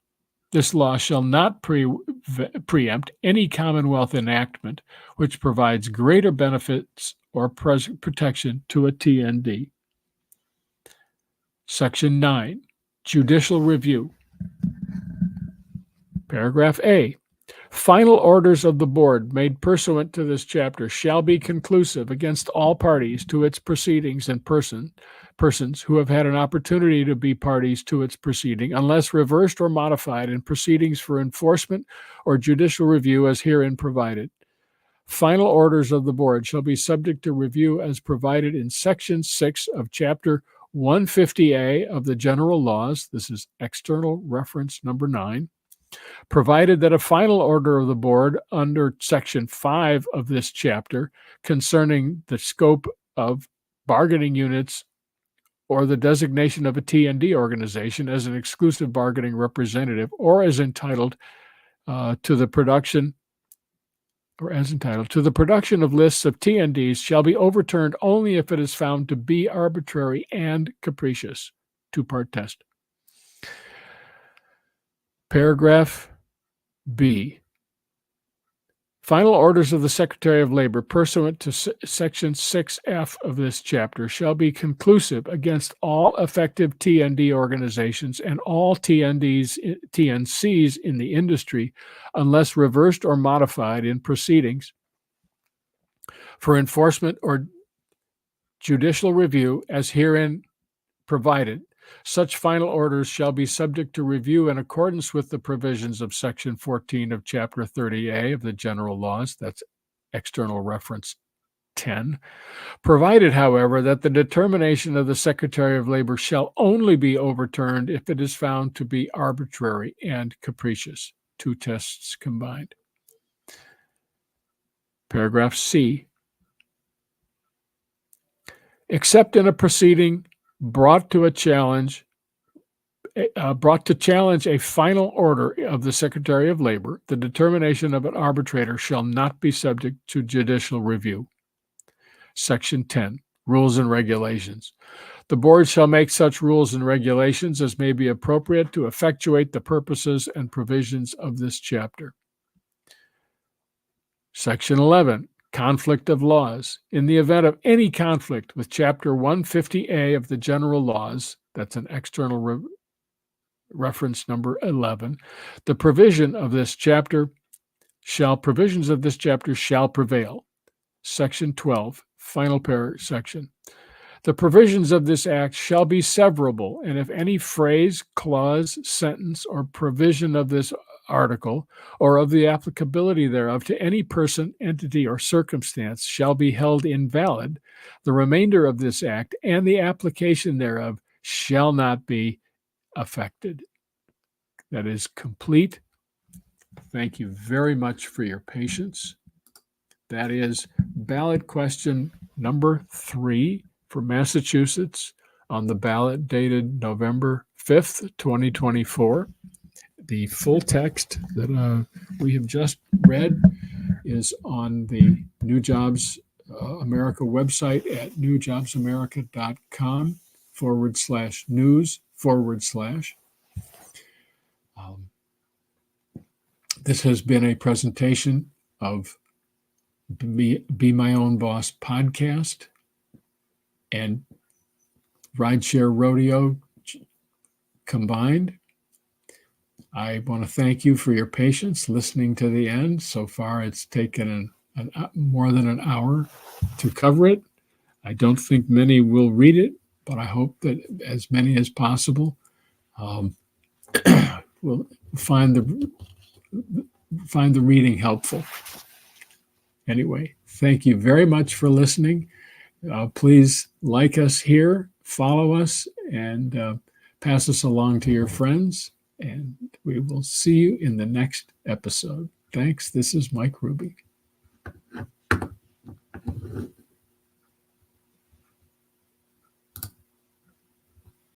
This law shall not preempt any Commonwealth enactment which provides greater benefits or protection to a TND. Section 9. Judicial review. Paragraph A. Final orders of the board made pursuant to this chapter shall be conclusive against all parties to its proceedings and persons who have had an opportunity to be parties to its proceeding, unless reversed or modified in proceedings for enforcement or judicial review as herein provided. Final orders of the board shall be subject to review as provided in Section 6 of Chapter 150A of the General Laws. This is external reference number 9. Provided that a final order of the board under Section 5 of this chapter concerning the scope of bargaining units or the designation of a T&D organization as an exclusive bargaining representative or as entitled to the production of lists of T&Ds shall be overturned only if it is found to be arbitrary and capricious. Two-part test. Paragraph B. Final orders of the Secretary of Labor pursuant to Section 6F of this chapter shall be conclusive against all effective T&D organizations and all TNCs in the industry unless reversed or modified in proceedings for enforcement or judicial review as herein provided. Such final orders shall be subject to review in accordance with the provisions of Section 14 of Chapter 30A of the General Laws, that's external reference 10, provided, however, that the determination of the Secretary of Labor shall only be overturned if it is found to be arbitrary and capricious. Two tests combined. Paragraph C. Except in a proceeding brought to challenge a final order of the Secretary of Labor, the determination of an arbitrator shall not be subject to judicial review. Section 10. Rules and Regulations. The board shall make such rules and regulations as may be appropriate to effectuate the purposes and provisions of this chapter. Section 11. Conflict of laws. In the event of any conflict with Chapter 150A of the General Laws, that's an external reference number 11, the provisions of this chapter shall prevail. Section 12, final section. The provisions of this act shall be severable, and if any phrase, clause, sentence, or provision of this article, or of the applicability thereof to any person, entity, or circumstance shall be held invalid, the remainder of this act and the application thereof shall not be affected. That is complete. Thank you very much for your patience. That is ballot question number 3 for Massachusetts on the ballot dated November 5th, 2024. The full text that we have just read is on the New Jobs America website at newjobsamerica.com/news This has been a presentation of Be My Own Boss podcast and Rideshare Rodeo combined. I want to thank you for your patience listening to the end. So far, it's taken more than an hour to cover it. I don't think many will read it, but I hope that as many as possible will find the reading helpful. Anyway, thank you very much for listening. Please like us here, follow us, and pass us along to your friends. And we will see you in the next episode. Thanks. This is Mike Ruby.